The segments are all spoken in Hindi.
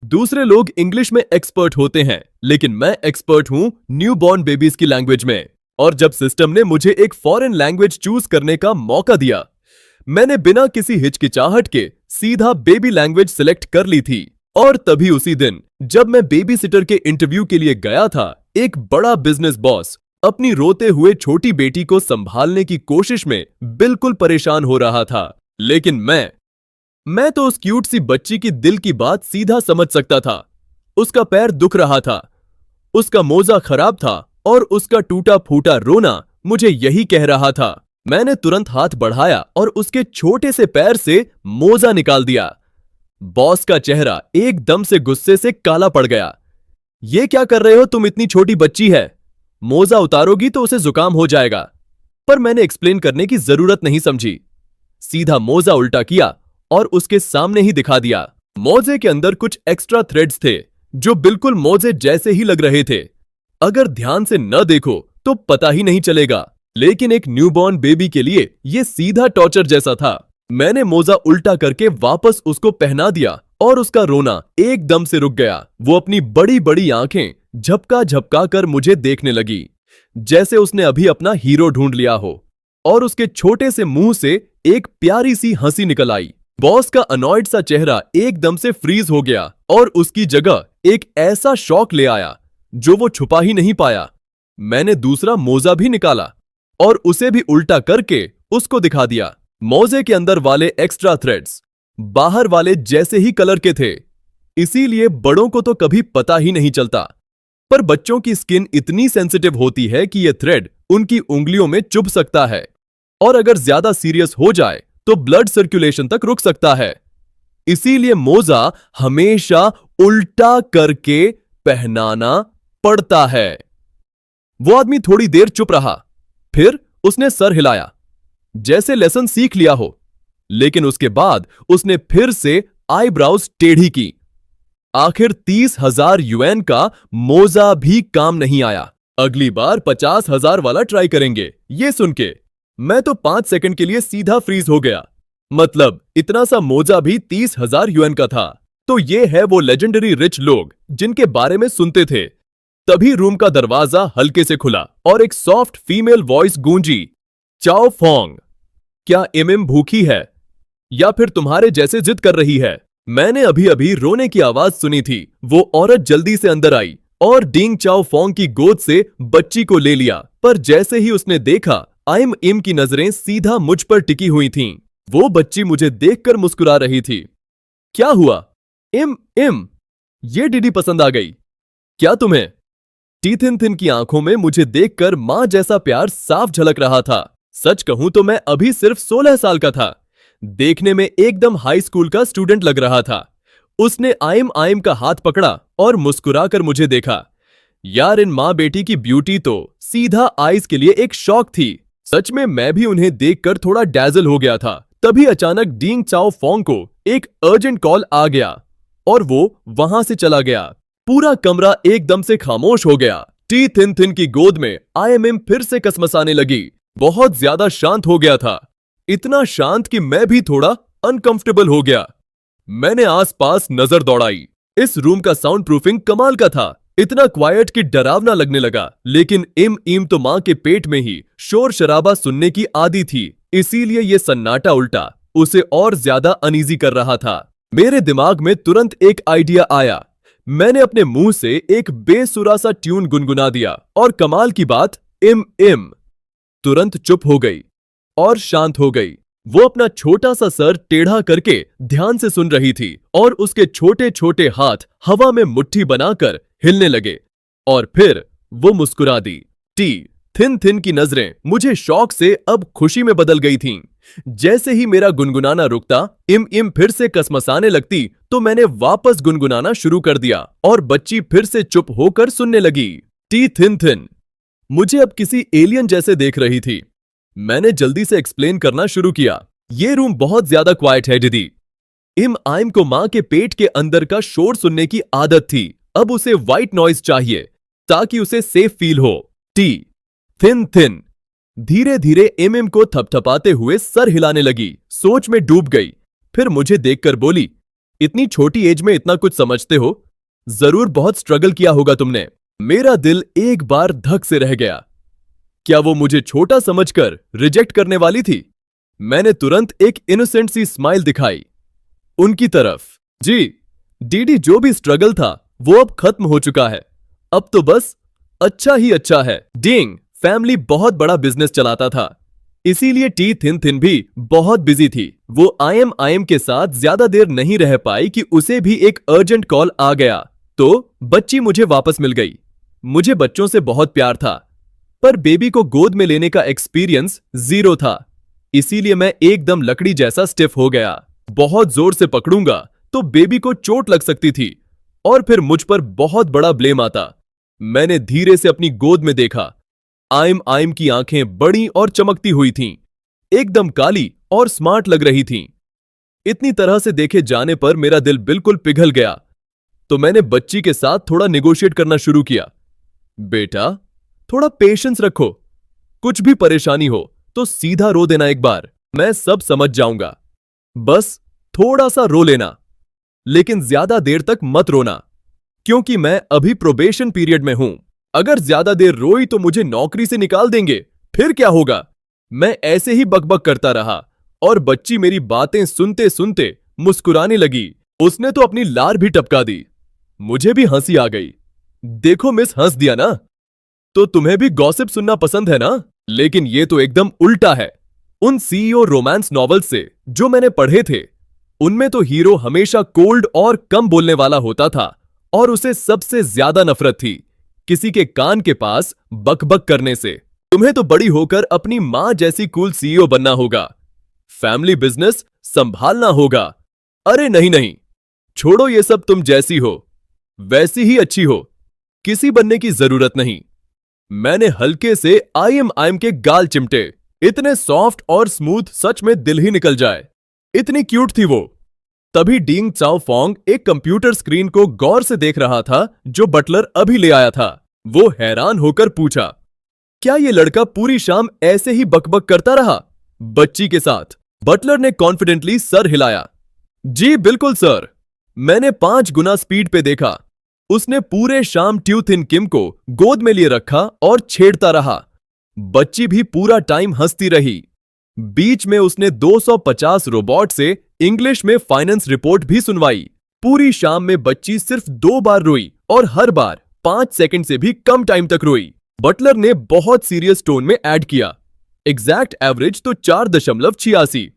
दूसरे लोग इंग्लिश में एक्सपर्ट होते हैं, लेकिन मैं एक्सपर्ट हूं न्यू बॉर्न बेबीज की लैंग्वेज में। और जब सिस्टम ने मुझे एक फॉरेन लैंग्वेज चूज करने का मौका दिया, मैंने बिना किसी हिचकिचाहट के सीधा बेबी लैंग्वेज सिलेक्ट कर ली थी। और तभी उसी दिन जब मैं बेबी सिटर के इंटरव्यू के लिए गया था, एक बड़ा बिजनेस बॉस अपनी रोते हुए छोटी बेटी को संभालने की कोशिश में बिल्कुल परेशान हो रहा था। लेकिन मैं तो उस क्यूट सी बच्ची की दिल की बात सीधा समझ सकता था। उसका पैर दुख रहा था, उसका मोजा खराब था और उसका टूटा फूटा रोना मुझे यही कह रहा था। मैंने तुरंत हाथ बढ़ाया और उसके छोटे से पैर से मोजा निकाल दिया। बॉस का चेहरा एकदम से गुस्से से काला पड़ गया। ये क्या कर रहे हो तुम, इतनी छोटी बच्ची है, मोजा उतारोगी तो उसे जुकाम हो जाएगा। पर मैंने एक्सप्लेन करने की जरूरत नहीं समझी। सीधा मोजा उल्टा किया और उसके सामने ही दिखा दिया। मोजे के अंदर कुछ एक्स्ट्रा थ्रेड्स थे जो बिल्कुल मोजे जैसे ही लग रहे थे। अगर ध्यान से न देखो तो पता ही नहीं चलेगा, लेकिन एक न्यूबॉर्न बेबी के लिए यह सीधा टॉर्चर जैसा था। मैंने मोजा उल्टा करके वापस उसको पहना दिया और उसका रोना एकदम से रुक गया। वो अपनी बड़ी बड़ी आंखें झपका झपका कर मुझे देखने लगी, जैसे उसने अभी अपना हीरो ढूंढ लिया हो। और उसके छोटे से मुंह से एक प्यारी सी हंसी निकल आई। बॉस का अनॉयड सा चेहरा एकदम से फ्रीज हो गया और उसकी जगह एक ऐसा शॉक ले आया जो वो छुपा ही नहीं पाया। मैंने दूसरा मोजा भी निकाला और उसे भी उल्टा करके उसको दिखा दिया। मोजे के अंदर वाले एक्स्ट्रा थ्रेड्स बाहर वाले जैसे ही कलर के थे, इसीलिए बड़ों को तो कभी पता ही नहीं चलता। पर बच्चों की स्किन इतनी सेंसिटिव होती है कि यह थ्रेड उनकी उंगलियों में चुभ सकता है और अगर ज्यादा सीरियस हो जाए तो ब्लड सर्कुलेशन तक रुक सकता है। इसीलिए मोजा हमेशा उल्टा करके पहनाना पड़ता है। वो आदमी थोड़ी देर चुप रहा, फिर उसने सर हिलाया जैसे लेसन सीख लिया हो, लेकिन उसके बाद उसने फिर से आईब्राउज टेढ़ी की। आखिर 30,000 युएन का मोजा भी काम नहीं आया। अगली बार 50,000 वाला ट्राई करेंगे। ये सुन के मैं तो 5 सेकंड के लिए सीधा फ्रीज हो गया। मतलब इतना सा मोजा भी 30,000 युएन का था। तो ये है वो लेजेंडरी रिच लोग जिनके बारे में सुनते थे। तभी रूम का दरवाजा हल्के से खुला और एक सॉफ्ट फीमेल वॉइस गूंजी, चाओ फोंग, क्या एमएम भूखी है या फिर तुम्हारे जैसे जिद कर रही है? मैंने अभी अभी रोने की आवाज सुनी थी। वो औरत जल्दी से अंदर आई और डिंग चाओ फोंग की गोद से बच्ची को ले लिया। पर जैसे ही उसने देखा, आइम इम की नजरें सीधा मुझ पर टिकी हुई थीं। वो बच्ची मुझे देखकर मुस्कुरा रही थी। क्या हुआ इम, ये डीडी पसंद आ गई क्या तुम्हें? टीथिन थिन की आंखों में मुझे देखकर मां जैसा प्यार साफ झलक रहा था। सच कहूं तो मैं अभी सिर्फ 16 साल का था। देखने में एकदम हाई स्कूल का स्टूडेंट लग रहा था। उसने आइम का हाथ पकड़ा और मुस्कुराकर मुझे देखा। यार, इन मां बेटी की ब्यूटी तो सीधा आइज के लिए एक शौक थी। सच में मैं भी उन्हें देखकर थोड़ा डैजल हो गया था। तभी अचानक डिंग चाओ फोंग को एक अर्जेंट कॉल आ गया और वो वहां से चला गया। पूरा कमरा एकदम से खामोश हो गया। टी थिन थिन की गोद में आईएमएम फिर से कसमसाने लगी। बहुत ज्यादा शांत हो गया था, इतना शांत कि मैं भी थोड़ा अनकंफर्टेबल हो गया। मैंने आसपास नजर दौड़ाई। इस रूम का साउंड प्रूफिंग कमाल का था, इतना क्वाइट कि डरावना लगने लगा। लेकिन इम तो मां के पेट में ही शोर शराबा सुनने की आदी थी, इसीलिए ये सन्नाटा उल्टा उसे और ज्यादा अनईजी कर रहा था। मेरे दिमाग में तुरंत एक आइडिया आया। मैंने अपने मुंह से एक बेसुरा सा ट्यून गुनगुना दिया और कमाल की बात, इम तुरंत चुप हो गई और शांत हो गई। वो अपना छोटा सा सर टेढ़ा करके ध्यान से सुन रही थी और उसके छोटे छोटे हाथ हवा में मुट्ठी बनाकर हिलने लगे और फिर वो मुस्कुरा दी। टी थिन थिन की नजरें मुझे शौक से अब खुशी में बदल गई थीं। जैसे ही मेरा गुनगुनाना रुकता, इम फिर से कसमसाने लगती तो मैंने वापस गुनगुनाना शुरू कर दिया और बच्ची फिर से चुप होकर सुनने लगी। टी थिन थिन मुझे अब किसी एलियन जैसे देख रही थी। मैंने जल्दी से एक्सप्लेन करना शुरू किया। ये रूम बहुत ज्यादा क्वाइट है दीदी। आइम को मां के पेट के अंदर का शोर सुनने की आदत थी। अब उसे व्हाइट नॉइज चाहिए ताकि उसे सेफ फील हो। टी थिन थिन धीरे धीरे एमएम को थपथपाते हुए सर हिलाने लगी, सोच में डूब गई। फिर मुझे देखकर बोली, इतनी छोटी एज में इतना कुछ समझते हो, जरूर बहुत स्ट्रगल किया होगा तुमने। मेरा दिल एक बार धक से रह गया। क्या वो मुझे छोटा समझकर रिजेक्ट करने वाली थी? मैंने तुरंत एक इनोसेंट सी स्माइल दिखाई उनकी तरफ। जी डीडी, जो भी स्ट्रगल था वो अब खत्म हो चुका है। अब तो बस अच्छा ही अच्छा है। डिंग, फैमिली बहुत बड़ा बिजनेस चलाता था, इसीलिए टी थिन थिन भी बहुत बिजी थी। वो आई एम के साथ ज्यादा देर नहीं रह पाई कि उसे भी एक अर्जेंट कॉल आ गया, तो बच्ची मुझे वापस मिल गई। मुझे बच्चों से बहुत प्यार था, पर बेबी को गोद में लेने का एक्सपीरियंस जीरो था, इसीलिए मैं एकदम लकड़ी जैसा स्टिफ हो गया। बहुत जोर से पकड़ूंगा तो बेबी को चोट लग सकती थी और फिर मुझ पर बहुत बड़ा ब्लेम आता। मैंने धीरे से अपनी गोद में देखा। आइम की आंखें बड़ी और चमकती हुई थीं, एकदम काली और स्मार्ट लग रही थीं। इतनी तरह से देखे जाने पर मेरा दिल बिल्कुल पिघल गया, तो मैंने बच्ची के साथ थोड़ा निगोशिएट करना शुरू किया। बेटा, थोड़ा पेशेंस रखो, कुछ भी परेशानी हो तो सीधा रो देना एक बार, मैं सब समझ जाऊंगा। बस थोड़ा सा रो लेना, लेकिन ज्यादा देर तक मत रोना, क्योंकि मैं अभी प्रोबेशन पीरियड में हूं। अगर ज्यादा देर रोई तो मुझे नौकरी से निकाल देंगे, फिर क्या होगा? मैं ऐसे ही बकबक करता रहा और बच्ची मेरी बातें सुनते सुनते मुस्कुराने लगी। उसने तो अपनी लार भी टपका दी। मुझे भी हंसी आ गई। देखो मिस, हंस दिया ना? तो तुम्हें भी गॉसिप सुनना पसंद है ना? लेकिन ये तो एकदम उल्टा है। उन सीईओ रोमांस नॉवेल्स से जो मैंने पढ़े थे, उनमें तो हीरो हमेशा कोल्ड और कम बोलने वाला होता था और उसे सबसे ज्यादा नफरत थी किसी के कान के पास बकबक करने से। तुम्हें तो बड़ी होकर अपनी मां जैसी कूल सीईओ बनना होगा, फैमिली बिजनेस संभालना होगा। अरे नहीं नहीं, छोड़ो ये सब, तुम जैसी हो वैसी ही अच्छी हो, किसी बनने की जरूरत नहीं। मैंने हल्के से आई एम के गाल चिमटे। इतने सॉफ्ट और स्मूथ, सच में दिल ही निकल जाए, इतनी क्यूट थी वो। तभी डिंग चाओ फोंग एक कंप्यूटर स्क्रीन को गौर से देख रहा था जो बटलर अभी ले आया था। वो हैरान होकर पूछा, क्या ये लड़का पूरी शाम ऐसे ही बकबक करता रहा बच्ची के साथ? बटलर ने कॉन्फिडेंटली सर हिलाया। जी बिल्कुल सर, मैंने 5 गुना स्पीड पे देखा। उसने पूरे शाम ट्यू थिन किम को गोद में लिए रखा और छेड़ता रहा। बच्ची भी पूरा टाइम हंसती रही। बीच में उसने 250 रोबोट से इंग्लिश में फाइनेंस रिपोर्ट भी सुनवाई। पूरी शाम में बच्ची सिर्फ 2 बार रोई और हर बार 5 सेकंड से भी कम टाइम तक रोई। बटलर ने बहुत सीरियस टोन में ऐड किया, एग्जैक्ट एवरेज तो 4.86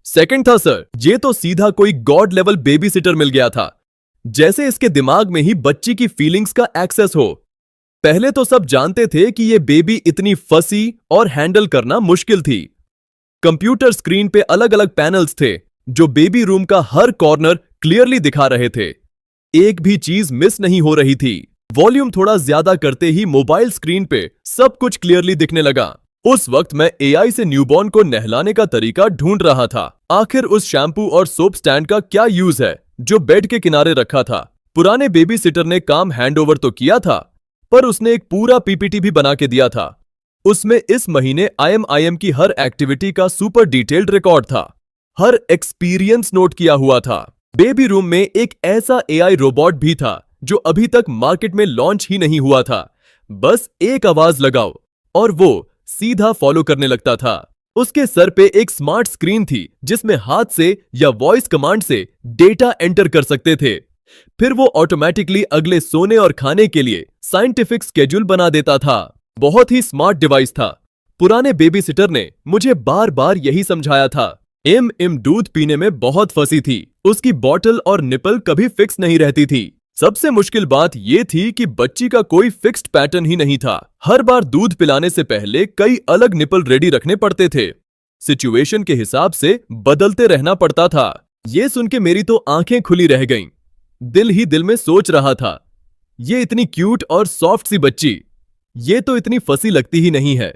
सेकंड था सर। ये तो सीधा कोई गॉड लेवल बेबी सिटर मिल गया था, जैसे इसके दिमाग में ही बच्ची की फीलिंग्स का एक्सेस हो। पहले तो सब जानते थे कि ये बेबी इतनी फसी और हैंडल करना मुश्किल थी। कंप्यूटर स्क्रीन पे अलग अलग पैनल्स थे जो बेबी रूम का हर कॉर्नर क्लियरली दिखा रहे थे। एक भी चीज मिस नहीं हो रही थी। वॉल्यूम थोड़ा ज्यादा करते ही मोबाइल स्क्रीन पे सब कुछ क्लियरली दिखने लगा। उस वक्त मैं एआई से न्यूबॉर्न को नहलाने का तरीका ढूंढ रहा था। आखिर उस शैम्पू और सोप स्टैंड का क्या यूज है जो बेड के किनारे रखा था? पुराने बेबी सिटर ने काम हैंडओवर तो किया था, पर उसने एक पूरा पीपीटी भी बना के दिया था। उसमें इस महीने आई एम की हर एक्टिविटी का सुपर डिटेल्ड रिकॉर्ड था, हर एक्सपीरियंस नोट किया हुआ था। बेबी रूम में एक ऐसा एआई रोबोट भी था जो अभी तक मार्केट में लॉन्च ही नहीं हुआ था। बस एक आवाज लगाओ और वो सीधा फॉलो करने लगता था। उसके सर पे एक स्मार्ट स्क्रीन थी जिसमें हाथ से या वॉइस कमांड से डेटा एंटर कर सकते थे। फिर वो ऑटोमेटिकली अगले सोने और खाने के लिए साइंटिफिक स्केड्यूल बना देता था। बहुत ही स्मार्ट डिवाइस था। पुराने बेबी सिटर ने मुझे बार बार यही समझाया था। इम दूध पीने में बहुत फंसी थी। उसकी बॉटल और निपल कभी फिक्स नहीं रहती थी। सबसे मुश्किल बात यह थी कि बच्ची का कोई फिक्स्ड पैटर्न ही नहीं था। हर बार दूध पिलाने से पहले कई अलग निपल रेडी रखने पड़ते थे। सिचुएशन के हिसाब से बदलते रहना पड़ता था। ये सुन के मेरी तो आंखें खुली रह गईं। दिल ही दिल में सोच रहा था, ये इतनी क्यूट और सॉफ्ट सी बच्ची, ये तो इतनी फसी लगती ही नहीं है।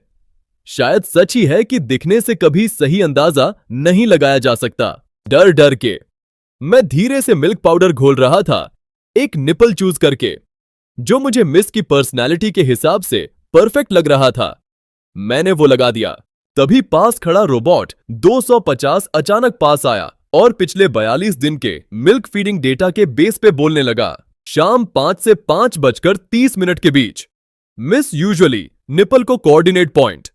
शायद सच ही है कि दिखने से कभी सही अंदाजा नहीं लगाया जा सकता। डर डर के मैं धीरे से मिल्क पाउडर घोल रहा था, एक निपल चूज करके जो मुझे मिस की पर्सनैलिटी के हिसाब से परफेक्ट लग रहा था। मैंने वो लगा दिया। तभी पास खड़ा रोबोट 250 अचानक पास आया और पिछले 42 दिन के मिल्क फीडिंग डेटा के बेस पे बोलने लगा। शाम 5 से 5:30 के बीच। मिस यूजुअली निपल को कोऑर्डिनेट पॉइंट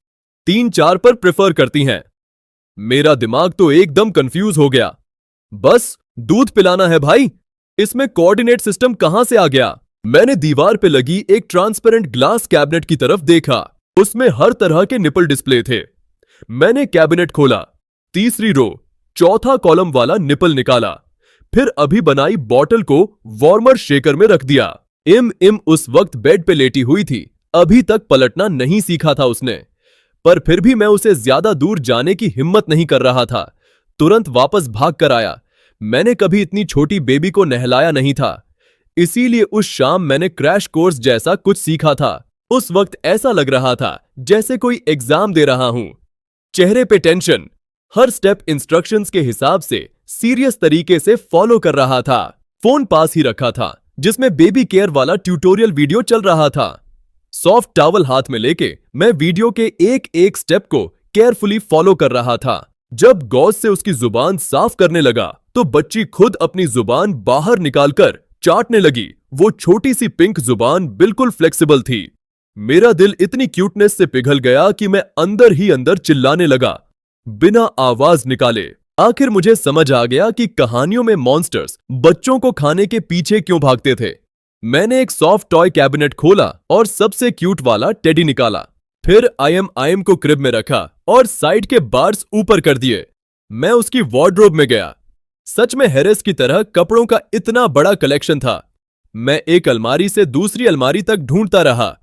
3-4 पर प्रेफर करती हैं। मेरा दिमाग तो एकदम कंफ्यूज हो गया। बस दूध पिलाना है भाई, इसमें कोऑर्डिनेट सिस्टम कहां से आ गया? मैंने दीवार पे लगी एक ट्रांसपेरेंट ग्लास कैबिनेट की तरफ देखा। उसमें हर तरह के निपल डिस्प्ले थे। मैंने कैबिनेट खोला, तीसरी रो, चौथा कॉलम वाला निपल निकाला, फिर अभी बनाई बॉटल को वार्मर शेकर में रख दिया। इम उस वक्त बेड पे लेटी हुई थी। अभी तक पलटना नहीं सीखा था उसने, पर फिर भी मैं उसे ज्यादा दूर जाने की हिम्मत नहीं कर रहा था। तुरंत वापस भाग कर आया। मैंने कभी इतनी छोटी बेबी को नहलाया नहीं था, इसीलिए उस शाम मैंने क्रैश कोर्स जैसा कुछ सीखा था। उस वक्त ऐसा लग रहा था जैसे कोई एग्जाम दे रहा हूं। चेहरे पे टेंशन, हर स्टेप इंस्ट्रक्शंस के हिसाब से सीरियस तरीके से फॉलो कर रहा था। फोन पास ही रखा था जिसमें बेबी केयर वाला ट्यूटोरियल वीडियो चल रहा था। सॉफ्ट टॉवल हाथ में लेके मैं वीडियो के एक एक स्टेप को केयरफुली फॉलो कर रहा था। जब गॉज से उसकी जुबान साफ करने लगा तो बच्ची खुद अपनी जुबान बाहर निकालकर चाटने लगी। वो छोटी सी पिंक जुबान बिल्कुल फ्लेक्सिबल थी। मेरा दिल इतनी क्यूटनेस से पिघल गया कि मैं अंदर ही अंदर चिल्लाने लगा, बिना आवाज निकाले। आखिर मुझे समझ आ गया कि कहानियों में मॉन्स्टर्स बच्चों को खाने के पीछे क्यों भागते थे। मैंने एक सॉफ्ट टॉय कैबिनेट खोला और सबसे क्यूट वाला टेडी निकाला। फिर आई एम को क्रिब में रखा और साइड के बार्स ऊपर कर दिए। मैं उसकी वार्डरोब में गया। सच में हैरिस की तरह कपड़ों का इतना बड़ा कलेक्शन था। मैं एक अलमारी से दूसरी अलमारी तक ढूंढता रहा,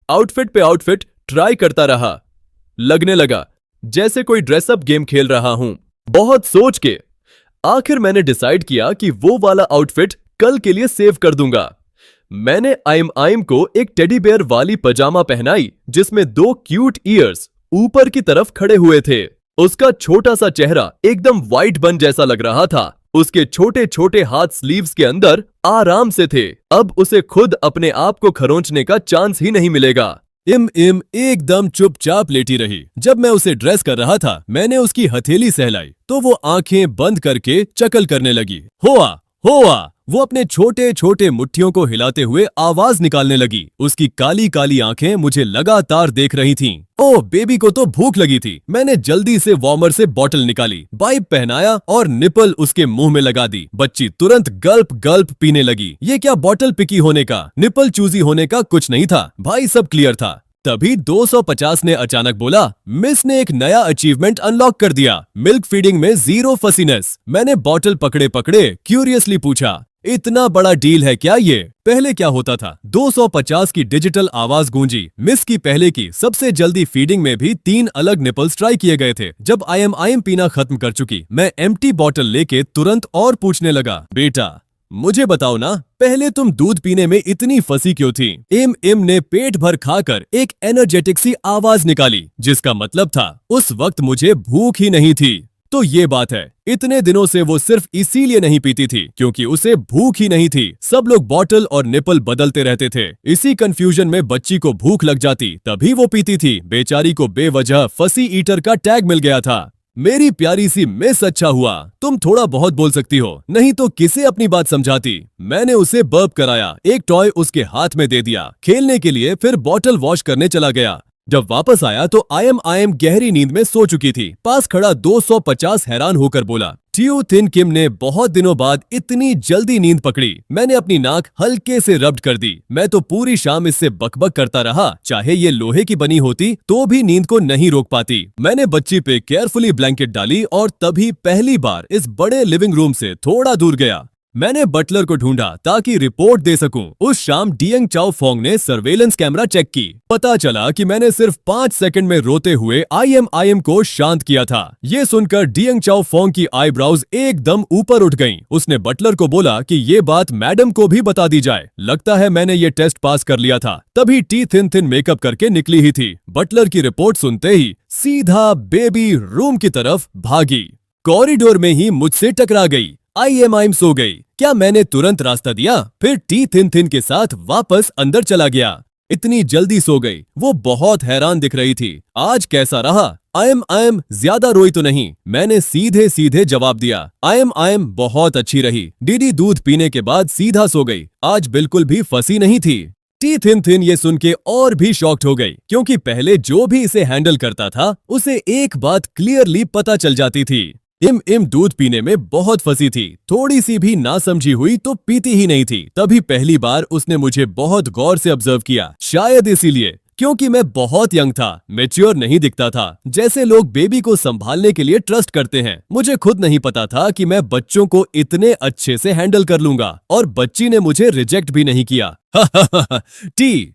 आउटफिट पे आउटफिट ट्राई करता रहा। लगने लगा जैसे कोई ड्रेसअप गेम खेल रहा हूं। बहुत सोच के आखिर मैंने डिसाइड किया कि वो वाला आउटफिट कल के लिए सेव कर दूंगा। मैंने आइम को एक टेडी बेयर वाली पजामा पहनाई जिसमें 2 क्यूट ईयर्स ऊपर की तरफ खड़े हुए थे। उसका छोटा सा चेहरा एकदम व्हाइट बन जैसा लग रहा था। उसके छोटे छोटे हाथ स्लीव्स के अंदर आराम से थे। अब उसे खुद अपने आप को खरोंचने का चांस ही नहीं मिलेगा। इम एकदम चुपचाप लेटी रही। जब मैं उसे ड्रेस कर रहा था मैंने उसकी हथेली सहलाई तो वो आंखें बंद करके चकल करने लगी। होआ होआ, वो अपने छोटे छोटे मुट्ठियों को हिलाते हुए आवाज निकालने लगी। उसकी काली काली आंखें मुझे लगातार देख रही थीं। ओह, बेबी को तो भूख लगी थी। मैंने जल्दी से वार्मर से बॉटल निकाली, बाइप पहनाया और निपल उसके मुंह में लगा दी। बच्ची तुरंत गल्प गल्प पीने लगी। ये क्या बॉटल पिकी होने का, निपल चूजी होने का कुछ नहीं था भाई, सब क्लियर था। तभी 250 ने अचानक बोला, मिस ने एक नया अचीवमेंट अनलॉक कर दिया, मिल्क फीडिंग में 0 फसीनेस। मैंने बॉटल पकड़े पकड़े क्यूरियसली पूछा, इतना बड़ा डील है क्या ये? पहले क्या होता था? 250 की डिजिटल आवाज गूंजी। मिस की पहले की सबसे जल्दी फीडिंग में भी 3 अलग निपल्स ट्राई किए गए थे। जब आई एम पीना खत्म कर चुकी, मैं एम्प्टी बॉटल लेके तुरंत और पूछने लगा, बेटा मुझे बताओ ना, पहले तुम दूध पीने में इतनी फंसी क्यों थी? इम ने पेट भर खाकर एक एनर्जेटिक सी आवाज निकाली, जिसका मतलब था उस वक्त मुझे भूख ही नहीं थी। तो ये बात है, इतने दिनों से वो सिर्फ इसीलिए नहीं पीती थी क्योंकि उसे भूख ही नहीं थी। सब लोग बॉटल और निपल बदलते रहते थे। इसी कंफ्यूजन में बच्ची को भूख लग जाती, तभी वो पीती थी। बेचारी को बेवजह फसी ईटर का टैग मिल गया था। मेरी प्यारी सी मिस, अच्छा हुआ तुम थोड़ा बहुत बोल सकती हो, नहीं तो किसे अपनी बात समझाती। मैंने उसे बर्प कराया, एक टॉय उसके हाथ में दे दिया खेलने के लिए, फिर बॉटल वॉश करने चला गया। जब वापस आया तो आई एम गहरी नींद में सो चुकी थी। पास खड़ा 250 हैरान होकर बोला, ट्यू थिन किम ने बहुत दिनों बाद इतनी जल्दी नींद पकड़ी। मैंने अपनी नाक हल्के से रब्ड कर दी। मैं तो पूरी शाम इससे बकबक करता रहा, चाहे ये लोहे की बनी होती तो भी नींद को नहीं रोक पाती। मैंने बच्ची पे केयरफुली ब्लैंकेट डाली और तभी पहली बार इस बड़े लिविंग रूम से थोड़ा दूर गया। मैंने बटलर को ढूंढा ताकि रिपोर्ट दे सकूं। उस शाम डियंग चाओ फोंग ने सर्वेलेंस कैमरा चेक की। पता चला कि मैंने सिर्फ 5 सेकंड में रोते हुए आई एम को शांत किया था। ये सुनकर डियंग चाओ फोंग की आईब्राउज एकदम ऊपर उठ गईं। उसने बटलर को बोला कि ये बात मैडम को भी बता दी जाए। लगता है मैंने ये टेस्ट पास कर लिया था। तभी टी थिन मेकअप करके निकली ही थी। बटलर की रिपोर्ट सुनते ही सीधा बेबी रूम की तरफ भागी। कॉरिडोर में ही मुझसे टकरा गई। आई एम सो गई। क्या मैंने तुरंत रास्ता दिया? फिर टी थिन के साथ वापस अंदर चला गया। इतनी जल्दी सो गई। वो बहुत हैरान दिख रही थी। आज कैसा रहा? आई एम ज्यादा रोई तो नहीं, मैंने सीधे सीधे जवाब दिया। आई एम बहुत अच्छी रही। दीदी दूध पीने के बाद सीधा सो गई, आज बिल्कुल भी फंसी नहीं थी। टी थिन थिन ये सुन के और भी शॉक्ड हो गई, क्योंकि पहले जो भी इसे हैंडल करता था उसे एक बात क्लियरली पता चल जाती थी। इम दूध पीने में बहुत फंसी थी, थोड़ी सी भी ना समझी हुई तो पीती ही नहीं थी। तभी पहली बार उसने मुझे बहुत गौर से ऑब्जर्व किया, शायद इसीलिए क्योंकि मैं बहुत यंग था, मैच्योर नहीं दिखता था, जैसे लोग बेबी को संभालने के लिए ट्रस्ट करते हैं। मुझे खुद नहीं पता था कि मैं बच्चों को इतने अच्छे से हैंडल कर लूंगा, और बच्ची ने मुझे रिजेक्ट भी नहीं किया। टी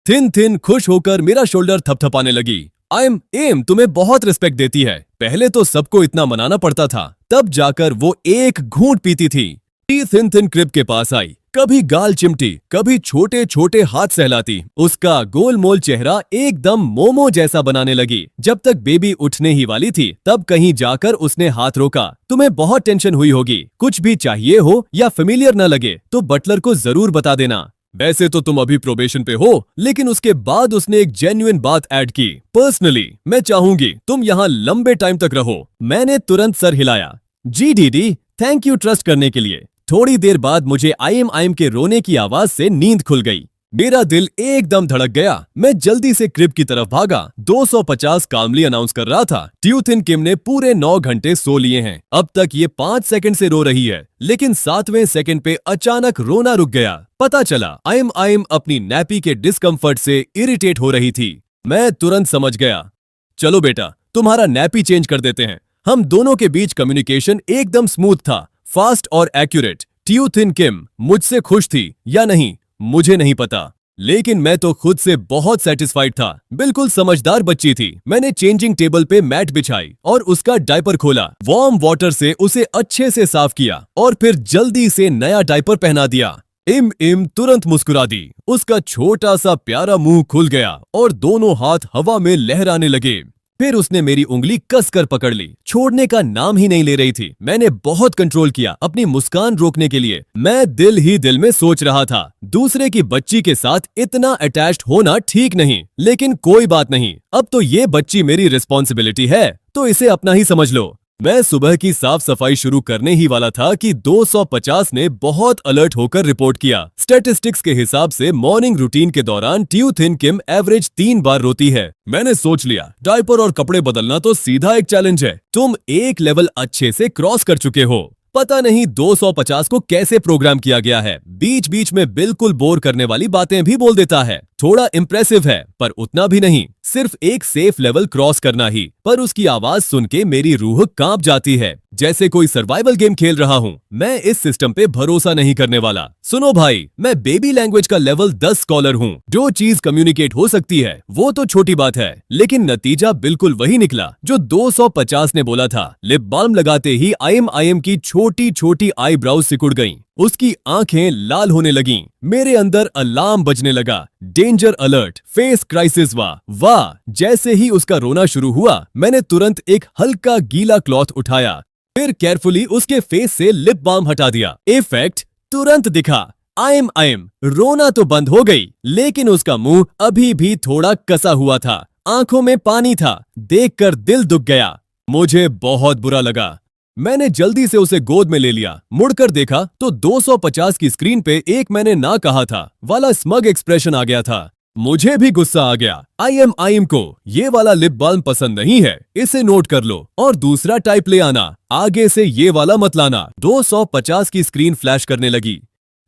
थिन थिन खुश होकर मेरा शोल्डर थपथपाने लगी। आई एम तुम्हें बहुत रिस्पेक्ट देती है, पहले तो सबको इतना मनाना पड़ता था, तब जाकर वो एक घूंट पीती थी। टी थिन थिन क्रिब के पास आई, कभी गाल चिमटी, कभी छोटे छोटे हाथ सहलाती, उसका गोलमोल चेहरा एकदम मोमो जैसा बनाने लगी। जब तक बेबी उठने ही वाली थी, तब कहीं जाकर उसने हाथ रोका। तुम्हें बहुत टेंशन हुई होगी, कुछ भी चाहिए हो या फेमिलियर न लगे तो बटलर को जरूर बता देना। वैसे तो तुम अभी प्रोबेशन पे हो, लेकिन उसके बाद उसने एक जेन्युइन बात ऐड की, पर्सनली मैं चाहूंगी तुम यहाँ लंबे टाइम तक रहो। मैंने तुरंत सर हिलाया, जी दीदी, थैंक यू ट्रस्ट करने के लिए। थोड़ी देर बाद मुझे आई एम के रोने की आवाज से नींद खुल गई। मेरा दिल एकदम धड़क गया। मैं जल्दी से क्रिब की तरफ भागा। 250 कामली अनाउंस कर रहा था, ट्यू थिन किम ने पूरे 9 घंटे सो लिए हैं। अब तक ये 5 सेकंड से रो रही है, लेकिन 7वें सेकंड पे अचानक रोना रुक गया। पता चला आई एम अपनी नैपी के डिस्कम्फर्ट से इरिटेट हो रही थी। मैं तुरंत समझ गया, चलो बेटा तुम्हारा नैपी चेंज कर देते हैं। हम दोनों के बीच कम्युनिकेशन एकदम स्मूथ था, फास्ट और एक्यूरेट। ट्यू थिन किम मुझसे खुश थी या नहीं मुझे नहीं पता, लेकिन मैं तो खुद से बहुत सेटिस्फाइड था। बिल्कुल समझदार बच्ची थी। मैंने चेंजिंग टेबल पे मैट बिछाई और उसका डायपर खोला, वार्म वाटर से उसे अच्छे से साफ किया और फिर जल्दी से नया डायपर पहना दिया। इम तुरंत मुस्कुरा दी, उसका छोटा सा प्यारा मुंह खुल गया और दोनों हाथ हवा में लहराने लगे। फिर उसने मेरी उंगली कसकर पकड़ ली, छोड़ने का नाम ही नहीं ले रही थी। मैंने बहुत कंट्रोल किया अपनी मुस्कान रोकने के लिए। मैं दिल ही दिल में सोच रहा था, दूसरे की बच्ची के साथ इतना अटैच्ड होना ठीक नहीं, लेकिन कोई बात नहीं, अब तो ये बच्ची मेरी रिस्पॉन्सिबिलिटी है, तो इसे अपना ही समझ लो। मैं सुबह की साफ सफाई शुरू करने ही वाला था कि 250 ने बहुत अलर्ट होकर रिपोर्ट किया। स्टैटिस्टिक्स के हिसाब से मॉर्निंग रूटीन के दौरान ट्यू थिन किम एवरेज 3 बार रोती है। मैंने सोच लिया, डायपर और कपड़े बदलना तो सीधा एक चैलेंज है। तुम एक लेवल अच्छे से क्रॉस कर चुके हो। पता नहीं 250 को कैसे प्रोग्राम किया गया है, बीच बीच में बिल्कुल बोर करने वाली बातें भी बोल देता है। थोड़ा इम्प्रेसिव है, पर उतना भी नहीं, सिर्फ एक सेफ लेवल क्रॉस करना ही। पर उसकी आवाज सुन के मेरी रूह कांप जाती है, जैसे कोई सर्वाइवल गेम खेल रहा हूँ। मैं इस सिस्टम पे भरोसा नहीं करने वाला। सुनो भाई, मैं बेबी लैंग्वेज का लेवल 10 स्कॉलर हूँ। जो चीज कम्युनिकेट हो सकती है वो तो छोटी बात है, लेकिन नतीजा बिल्कुल वही निकला जो 250 ने बोला था। लिप बाल्म लगाते ही आई एम की छोटी छोटी आईब्राउज सिकुड़ गईं। उसकी आंखें लाल होने लगीं। मेरे अंदर अलार्म बजने लगा, डेंजर अलर्ट, फेस क्राइसिस। वाह! जैसे ही उसका रोना शुरू हुआ, मैंने तुरंत एक हल्का गीला क्लॉथ उठाया, फिर केयरफुली उसके फेस से लिप बाल्म हटा दिया। इफेक्ट तुरंत दिखा। आई एम रोना तो बंद हो गई, लेकिन उसका मुंह अभी भी थोड़ा कसा हुआ था, आंखों में पानी था। देखकर दिल दुख गया। मुझे बहुत बुरा लगा। मैंने जल्दी से उसे गोद में ले लिया। मुड़कर देखा तो 250 की स्क्रीन पे एक मैंने ना कहा था वाला स्मग एक्सप्रेशन आ गया था। मुझे भी गुस्सा आ गया। आई एम को ये वाला लिप बाल्म पसंद नहीं है, इसे नोट कर लो और दूसरा टाइप ले आना, आगे से ये वाला मत लाना। 250 की स्क्रीन फ्लैश करने लगी।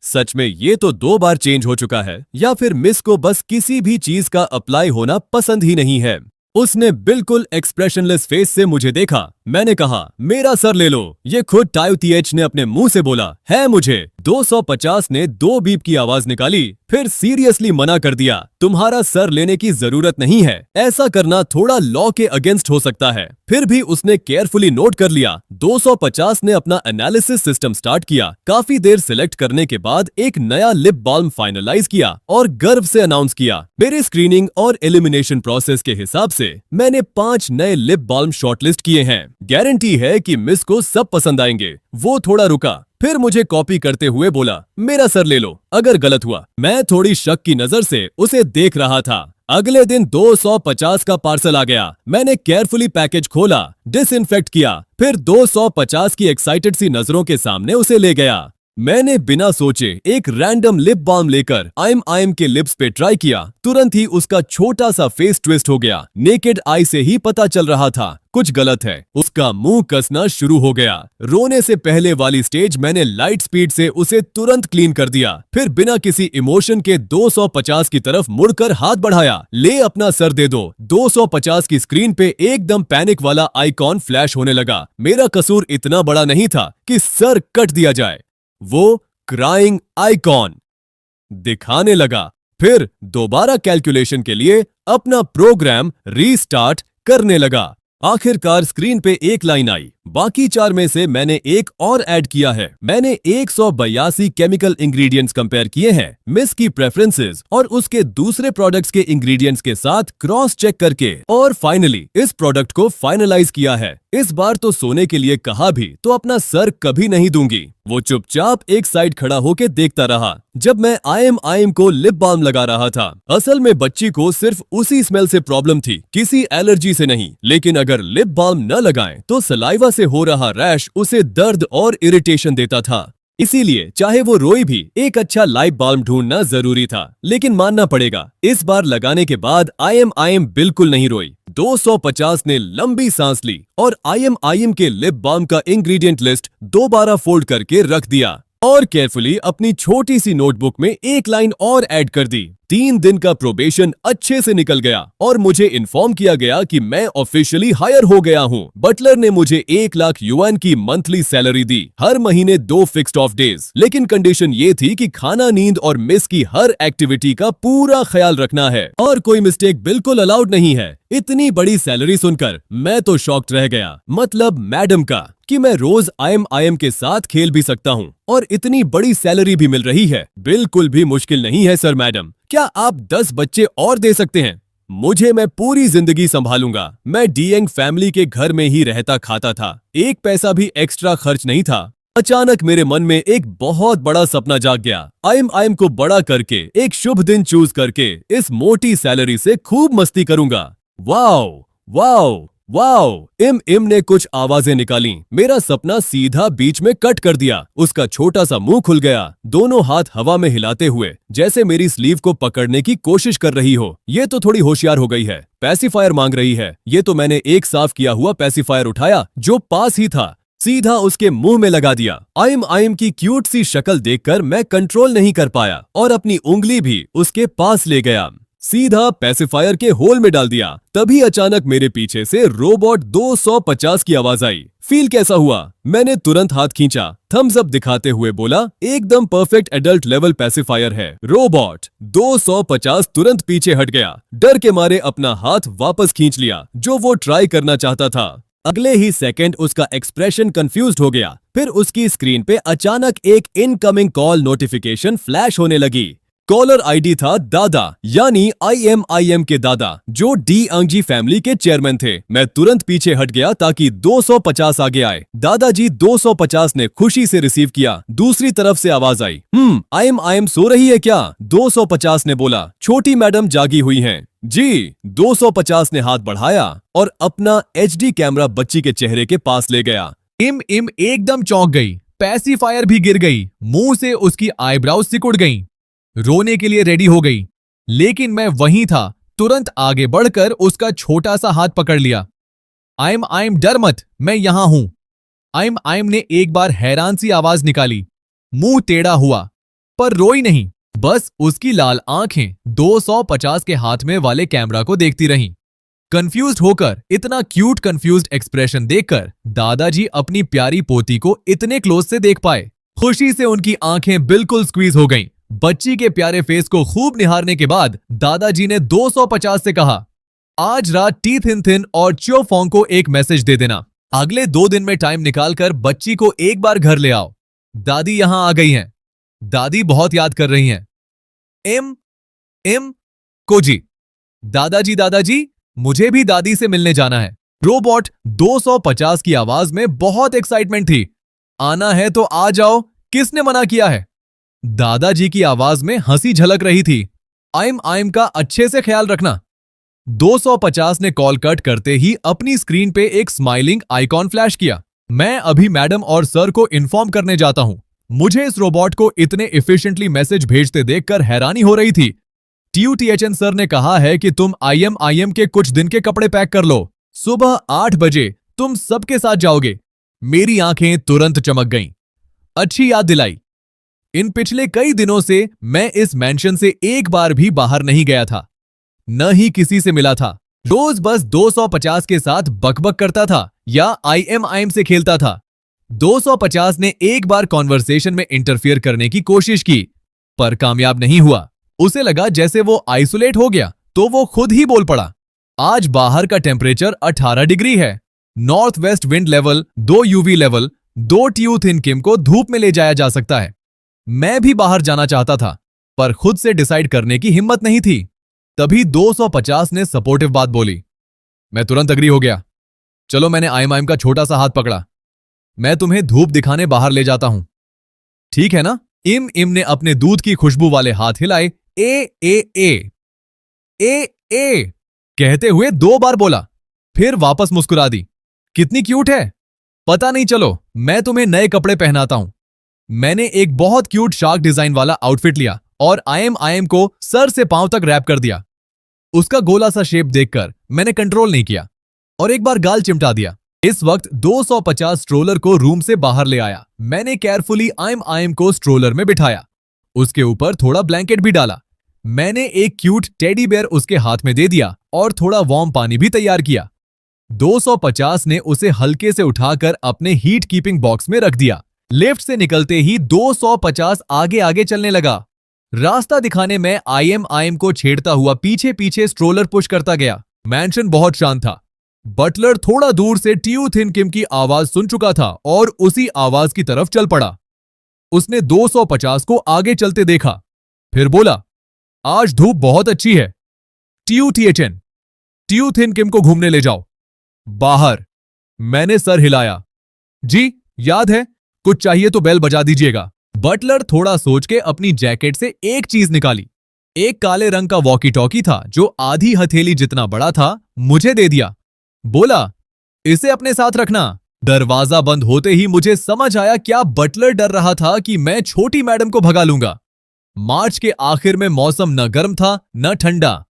सच में ये तो 2 बार चेंज हो चुका है, या फिर मिस को बस किसी भी चीज का अप्लाई होना पसंद ही नहीं है। उसने बिल्कुल एक्सप्रेशनलेस फेस से मुझे देखा। मैंने कहा, मेरा सर ले लो। ये खुद टायू TH ने अपने मुंह से बोला है मुझे। 250 ने 2 बीप की आवाज निकाली, फिर सीरियसली मना कर दिया, तुम्हारा सर लेने की जरूरत नहीं है, ऐसा करना थोड़ा लॉ के अगेंस्ट हो सकता है। फिर भी उसने केयरफुली नोट कर लिया। 250 ने अपना एनालिसिस सिस्टम स्टार्ट किया। काफी देर सिलेक्ट करने के बाद एक नया लिप बाल्म फाइनलाइज किया और गर्व से अनाउंस किया, मेरे स्क्रीनिंग और एलिमिनेशन प्रोसेस के हिसाब से मैंने 5 नए लिप बाल्म शॉर्टलिस्ट किए हैं। गारंटी है कि मिस को सब पसंद आएंगे। वो थोड़ा रुका, फिर मुझे कॉपी करते हुए बोला, मेरा सर ले लो, अगर गलत हुआ। मैं थोड़ी शक की नजर से उसे देख रहा था। अगले दिन 250 का पार्सल आ गया। मैंने केयरफुली पैकेज खोला, डिसइंफेक्ट किया, फिर 250 की एक्साइटेड सी नजरों के सामने उसे ले गया। मैंने बिना सोचे एक रैंडम लिप बाल्म लेकर आई एम के लिप्स पे ट्राई किया। तुरंत ही उसका छोटा सा फेस ट्विस्ट हो गया। नेकेड आई से ही पता चल रहा था कुछ गलत है। उसका मुंह कसना शुरू हो गया। रोने से पहले वाली स्टेज मैंने लाइट स्पीड से उसे तुरंत क्लीन कर दिया। फिर बिना किसी इमोशन के 250 की तरफ मुड़कर हाथ बढ़ाया। ले अपना सर दे दो। 250 की स्क्रीन पे एकदम पैनिक वाला आइकॉन फ्लैश होने लगा। मेरा कसूर इतना बड़ा नहीं था कि सर कट दिया जाए। वो क्राइंग आइकॉन दिखाने लगा। फिर दोबारा कैलकुलेशन के लिए अपना प्रोग्राम रीस्टार्ट करने लगा। आखिरकार स्क्रीन पे एक लाइन आई। बाकी 4 में से मैंने एक और ऐड किया है। मैंने 182 केमिकल इंग्रेडिएंट्स कंपेयर किए हैं मिस की प्रेफरेंसेस और उसके दूसरे प्रोडक्ट्स के इंग्रेडिएंट्स के साथ क्रॉस चेक करके, और फाइनली इस प्रोडक्ट को फाइनलाइज किया है। इस बार तो सोने के लिए कहा भी तो अपना सर कभी नहीं दूंगी। वो चुपचाप एक साइड खड़ा होके देखता रहा जब मैं आई एम को लिप बाल्म लगा रहा था। असल में बच्ची को सिर्फ उसी स्मेल से प्रॉब्लम थी, किसी एलर्जी से नहीं। लेकिन अगर लिप बाल्म न लगाएं तो सलाइवा से हो रहा रैश उसे दर्द और इरिटेशन देता था। इसीलिए चाहे वो रोई भी, एक अच्छा लाइप बाल्म ढूंढना जरूरी था। लेकिन मानना पड़ेगा, इस बार लगाने के बाद आई एम बिल्कुल नहीं रोई। 250 ने लंबी सांस ली और आई एम के लिप बाल्म का इंग्रेडिएंट लिस्ट दोबारा फोल्ड करके रख दिया और केयरफुली अपनी छोटी सी नोटबुक में एक लाइन और ऐड कर दी। 3 दिन का प्रोबेशन अच्छे से निकल गया और मुझे इन्फॉर्म किया गया कि मैं ऑफिशियली हायर हो गया हूँ। बटलर ने मुझे 1 लाख युआन की मंथली सैलरी दी, हर महीने 2 फिक्स्ड ऑफ डेज। लेकिन कंडीशन ये थी कि खाना, नींद और मिस की हर एक्टिविटी का पूरा ख्याल रखना है और कोई मिस्टेक बिल्कुल अलाउड नहीं है। इतनी बड़ी सैलरी सुनकर मैं तो शॉक्ड रह गया, मतलब मैडम का, कि मैं रोज आई एम के साथ खेल भी सकता हूँ और इतनी बड़ी सैलरी भी मिल रही है। बिल्कुल भी मुश्किल नहीं है सर मैडम, क्या आप 10 बच्चे और दे सकते हैं? मुझे मैं पूरी जिंदगी संभालूंगा। मैं डीएंग फैमिली के घर में ही रहता खाता था, एक पैसा भी एक्स्ट्रा खर्च नहीं था। अचानक मेरे मन में एक बहुत बड़ा सपना जाग गया। आई एम को बड़ा करके एक शुभ दिन चूज करके इस मोटी सैलरी से खूब मस्ती करूंगा। Wow wow wow! इम ने कुछ आवाजें निकाली। मेरा सपना सीधा बीच में कट कर दिया। उसका छोटा सा मुंह खुल गया, दोनों हाथ हवा में हिलाते हुए जैसे मेरी स्लीव को पकड़ने की कोशिश कर रही हो। ये तो थोड़ी होशियार हो गई है, पैसिफायर मांग रही है। ये तो मैंने एक साफ किया हुआ पैसिफायर उठाया जो पास ही था, सीधा उसके मुंह में लगा दिया। आई एम की क्यूट सी शक्ल देखकर मैं कंट्रोल नहीं कर पाया और अपनी उंगली भी उसके पास ले गया, सीधा पैसिफायर के होल में डाल दिया। तभी अचानक मेरे पीछे से रोबोट 250 की आवाज आई। फील कैसा हुआ? मैंने तुरंत हाथ खींचा, थम्स अप दिखाते हुए बोला, एकदम परफेक्ट एडल्ट लेवल पैसिफायर है। रोबोट 250 तुरंत पीछे हट गया, डर के मारे अपना हाथ वापस खींच लिया जो वो ट्राई करना चाहता था। अगले ही सेकंड उसका एक्सप्रेशन कंफ्यूज्ड हो गया। फिर उसकी स्क्रीन पे अचानक एक इनकमिंग कॉल नोटिफिकेशन फ्लैश होने लगी। कॉलर आईडी था दादा, यानी आई एम के दादा, जो डी अंगजी फैमिली के चेयरमैन थे। मैं तुरंत पीछे हट गया ताकि 250 आगे आए। दादाजी 250 ने खुशी से रिसीव किया। दूसरी तरफ से आवाज आई, आई एम सो रही है क्या? 250 ने बोला, छोटी मैडम जागी हुई हैं। जी। 250 ने हाथ बढ़ाया और अपना एचडी कैमरा बच्ची के चेहरे के पास ले गया। इम एकदम चौंक गई, पैसिफायर भी गिर गई, मुंह से उसकी आईब्राउज सिकुड़ गईं। रोने के लिए रेडी हो गई, लेकिन मैं वहीं था। तुरंत आगे बढ़कर उसका छोटा सा हाथ पकड़ लिया। आई एम डर मत, मैं यहां हूं। आई एम ने एक बार हैरान सी आवाज निकाली, मुंह टेढ़ा हुआ, पर रोई नहीं। बस उसकी लाल आंखें 250 के हाथ में वाले कैमरा को देखती रहीं। कंफ्यूज्ड होकर, इतना क्यूट कंफ्यूज्ड एक्सप्रेशन देखकर दादाजी अपनी प्यारी पोती को इतने क्लोज से देख पाए। खुशी से उनकी आंखें बिल्कुल स्क्वीज हो गईं। बच्ची के प्यारे फेस को खूब निहारने के बाद दादाजी ने 250 से कहा, आज रात टी थिन थिन और च्यो फोंग को एक मैसेज दे देना। अगले 2 दिन में टाइम निकालकर बच्ची को एक बार घर ले आओ। दादी यहां आ गई हैं। दादी बहुत याद कर रही हैं। इम कोजी। दादाजी मुझे भी दादी से मिलने जाना है। रोबोट 250 की आवाज में बहुत एक्साइटमेंट थी। आना है तो आ जाओ, किसने मना किया है? दादाजी की आवाज में हंसी झलक रही थी। आइम का अच्छे से ख्याल रखना। 250 ने कॉल कट करते ही अपनी स्क्रीन पे एक स्माइलिंग आइकॉन फ्लैश किया। मैं अभी मैडम और सर को इन्फॉर्म करने जाता हूं। मुझे इस रोबोट को इतने एफिशिएंटली मैसेज भेजते देखकर हैरानी हो रही थी। TUTHN सर ने कहा है कि तुम IM के कुछ दिन के कपड़े पैक कर लो। सुबह 8 बजे तुम सबके साथ जाओगे। मेरी आंखें तुरंत चमक गईं। अच्छी याद दिलाई। इन पिछले कई दिनों से मैं इस मैंशन से एक बार भी बाहर नहीं गया था, न ही किसी से मिला था। रोज बस 250 के साथ बकबक करता था या IM से खेलता था। 250 ने एक बार कॉन्वर्सेशन में इंटरफियर करने की कोशिश की, पर कामयाब नहीं हुआ। उसे लगा जैसे वो आइसोलेट हो गया, तो वो खुद ही बोल पड़ा। आज बाहर का टेम्परेचर 18 डिग्री है। North west wind level 2 UV level 2 TU थिन किम को धूप में ले जाया जा सकता है। मैं भी बाहर जाना चाहता था, पर खुद से डिसाइड करने की हिम्मत नहीं थी। तभी 250 ने सपोर्टिव बात बोली। मैं तुरंत अग्री हो गया। चलो, मैंने IM का छोटा सा हाथ पकड़ा। मैं तुम्हें धूप दिखाने बाहर ले जाता हूं, ठीक है ना? इम ने अपने दूध की खुशबू वाले हाथ हिलाए। ए कहते हुए 2 बार बोला, फिर वापस मुस्कुरा दी। कितनी क्यूट है। पता नहीं, चलो मैं तुम्हें नए कपड़े पहनाता हूं। मैंने एक बहुत क्यूट शार्क डिजाइन वाला आउटफिट लिया और IM को सर से पांव तक रैप कर दिया। उसका गोला सा शेप देखकर मैंने कंट्रोल नहीं किया और एक बार गाल चिमटा दिया। इस वक्त 250 स्ट्रोलर को रूम से बाहर ले आया। मैंने केयरफुली IM को स्ट्रोलर में बिठाया। उसके ऊपर थोड़ा ब्लैंकेट भी डाला। मैंने एक क्यूट टेडी बेयर उसके हाथ में दे दिया और थोड़ा वार्म पानी भी तैयार किया। 250 ने उसे हल्के से उठाकर अपने हीट कीपिंग बॉक्स में रख दिया। लिफ्ट से निकलते ही 250 आगे आगे चलने लगा। रास्ता दिखाने में IM को छेड़ता हुआ पीछे पीछे स्ट्रोलर पुश करता गया। मैंशन बहुत शांत था। बटलर थोड़ा दूर से TU थिन किम की आवाज सुन चुका था और उसी आवाज की तरफ चल पड़ा। उसने 250 को आगे चलते देखा, फिर बोला, आज धूप बहुत अच्छी है। TUTHN, TU थिन किम को घूमने ले जाओ। बाहर। मैंने सर हिलाया। जी, याद है, कुछ चाहिए तो बेल बजा दीजिएगा। बटलर थोड़ा सोच के अपनी जैकेट से एक चीज निकाली। एक काले रंग का वॉकी टॉकी था जो आधी हथेली जितना बड़ा था। मुझे दे दिया। बोला, इसे अपने साथ रखना। दरवाजा बंद होते ही मुझे समझ आया क्या बटलर डर रहा था कि मैं छोटी मैडम को भगा लूंगा। मार्च के आखिर में मौसम न गर्म था न ठंडा।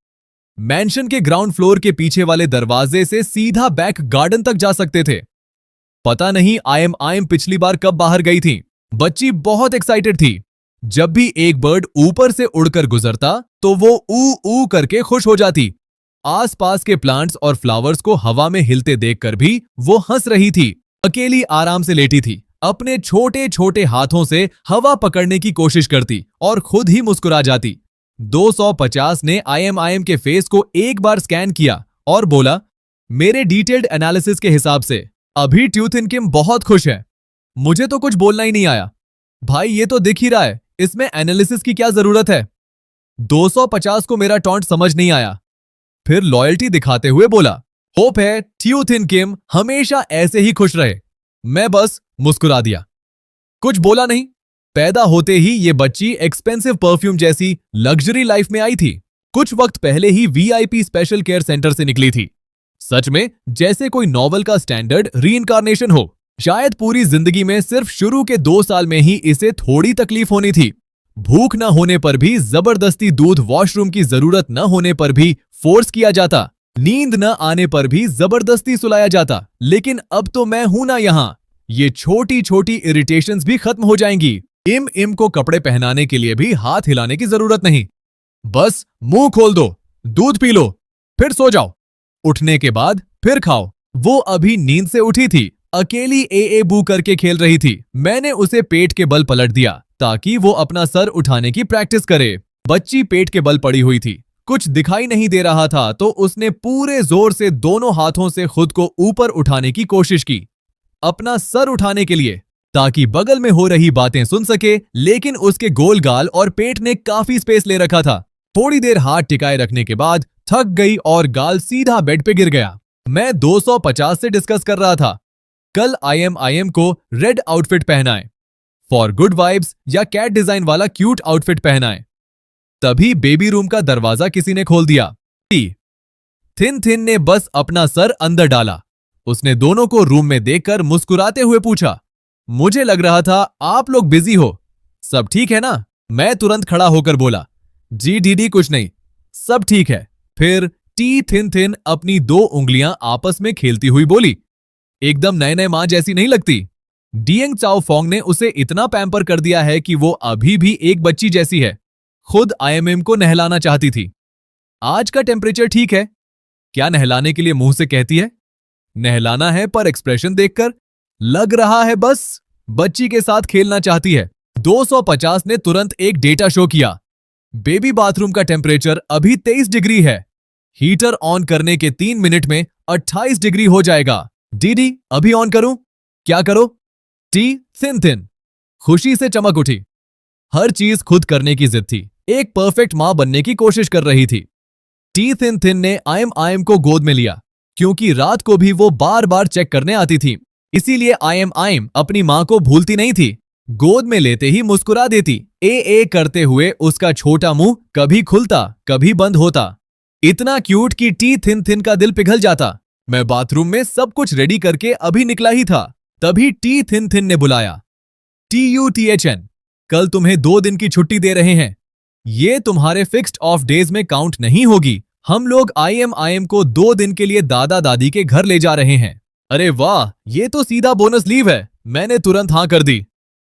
मैंशन के ग्राउंड फ्लोर के पीछे वाले दरवाजे से सीधा बैक गार्डन तक जा सकते थे। पता नहीं IM पिछली बार कब बाहर गई थी। बच्ची बहुत एक्साइटेड थी। जब भी एक बर्ड ऊपर से उड़कर गुजरता तो वो ऊ ऊ करके खुश हो जाती। आसपास के प्लांट्स और फ्लावर्स को हवा में हिलते देखकर भी वो हंस रही थी। अकेली आराम से लेटी थी। अपने छोटे छोटे हाथों से हवा पकड़ने की कोशिश करती और खुद ही मुस्कुरा जाती। 250 ने IM के फेस को एक बार स्कैन किया और बोला, मेरे डिटेल्ड एनालिसिस के हिसाब से अभी TU थिन किम बहुत खुश है। मुझे तो कुछ बोलना ही नहीं आया। भाई, ये तो दिख ही रहा है, इसमें एनालिसिस की क्या जरूरत है। 250 को मेरा टॉन्ट समझ नहीं आया। फिर लॉयल्टी दिखाते हुए बोला, होप है TU थिन किम हमेशा ऐसे ही खुश रहे। मैं बस मुस्कुरा दिया, कुछ बोला नहीं। पैदा होते ही ये बच्ची एक्सपेंसिव परफ्यूम जैसी लग्जरी लाइफ में आई थी। कुछ वक्त पहले ही VIP स्पेशल केयर सेंटर से निकली थी। सच में जैसे कोई नॉवल का स्टैंडर्ड रीइंकारनेशन हो। शायद पूरी जिंदगी में सिर्फ शुरू के 2 साल में ही इसे थोड़ी तकलीफ होनी थी। भूख न होने पर भी जबरदस्ती दूध, वॉशरूम की जरूरत न होने पर भी फोर्स किया जाता, नींद न आने पर भी जबरदस्ती सुलाया जाता। लेकिन अब तो मैं हूं ना यहां। ये छोटी छोटी इरिटेशंस भी खत्म हो जाएंगी। इम को कपड़े पहनाने के लिए भी हाथ हिलाने की जरूरत नहीं। बस मुंह खोल दो, दूध पी लो, फिर सो जाओ। उठने के बाद फिर खाओ। वो अभी नींद से उठी थी। अकेली ए बू करके खेल रही थी। मैंने उसे पेट के बल पलट दिया ताकि वो अपना सर उठाने की प्रैक्टिस करे। बच्ची पेट के बल पड़ी हुई थी। कुछ दिखाई नहीं दे रहा था तो उसने पूरे जोर से दोनों हाथों से खुद को ऊपर उठाने की कोशिश की, अपना सर उठाने के लिए, ताकि बगल में हो रही बातें सुन सके। लेकिन उसके गोल गाल और पेट ने काफी स्पेस ले रखा था। थोड़ी देर हाथ टिकाए रखने के बाद थक गई और गाल सीधा बेड पे गिर गया। मैं 250 से डिस्कस कर रहा था, कल IM को रेड आउटफिट पहनाएं, फॉर गुड वाइब्स, या कैट डिजाइन वाला क्यूट आउटफिट पहनाएं। तभी बेबी रूम का दरवाजा किसी ने खोल दिया। थिन थिन ने बस अपना सर अंदर डाला। उसने दोनों को रूम में देखकर मुस्कुराते हुए पूछा, मुझे लग रहा था आप लोग बिजी हो, सब ठीक है ना? मैं तुरंत खड़ा होकर बोला, जी डीडी कुछ नहीं, सब ठीक है। फिर थिन थिन अपनी 2 उंगलियां आपस में खेलती हुई बोली, एकदम नए नए मां जैसी नहीं लगती? डियंग चाओ फोंग ने उसे इतना पैम्पर कर दिया है कि वो अभी भी एक बच्ची जैसी है। खुद आईएमएम को नहलाना चाहती थी। आज का टेम्परेचर ठीक है, क्या नहलाने के लिए मुंह से कहती है? नहलाना है पर एक्सप्रेशन देखकर लग रहा है बस बच्ची के साथ खेलना चाहती है। 250 ने तुरंत एक डेटा शो किया। बेबी बाथरूम का टेम्परेचर अभी 23 डिग्री है। हीटर ऑन करने के 3 मिनट में 28 डिग्री हो जाएगा। डीडी अभी ऑन करूं? क्या करो? थिन थिन खुशी से चमक उठी। हर चीज खुद करने की जिद थी। एक परफेक्ट मां बनने की कोशिश कर रही थी। थिन थिन ने आईएम को गोद में लिया, क्योंकि रात को भी वो बार बार चेक करने आती थी। इसीलिए आईएम अपनी मां को भूलती नहीं थी। गोद में लेते ही मुस्कुरा देती। ए करते हुए उसका छोटा मुंह कभी खुलता कभी बंद होता। इतना क्यूट कि थिन थिन का दिल पिघल जाता। मैं बाथरूम में सब कुछ रेडी करके अभी निकला ही था, तभी थिन थिन ने बुलाया, TUTHN, कल तुम्हें 2 दिन की छुट्टी दे रहे हैं। ये तुम्हारे फिक्स्ड ऑफ डेज में काउंट नहीं होगी। हम लोग आईएम को 2 दिन के लिए दादा दादी के घर ले जा रहे हैं। अरे वाह, ये तो सीधा बोनस लीव है। मैंने तुरंत हाँ कर दी।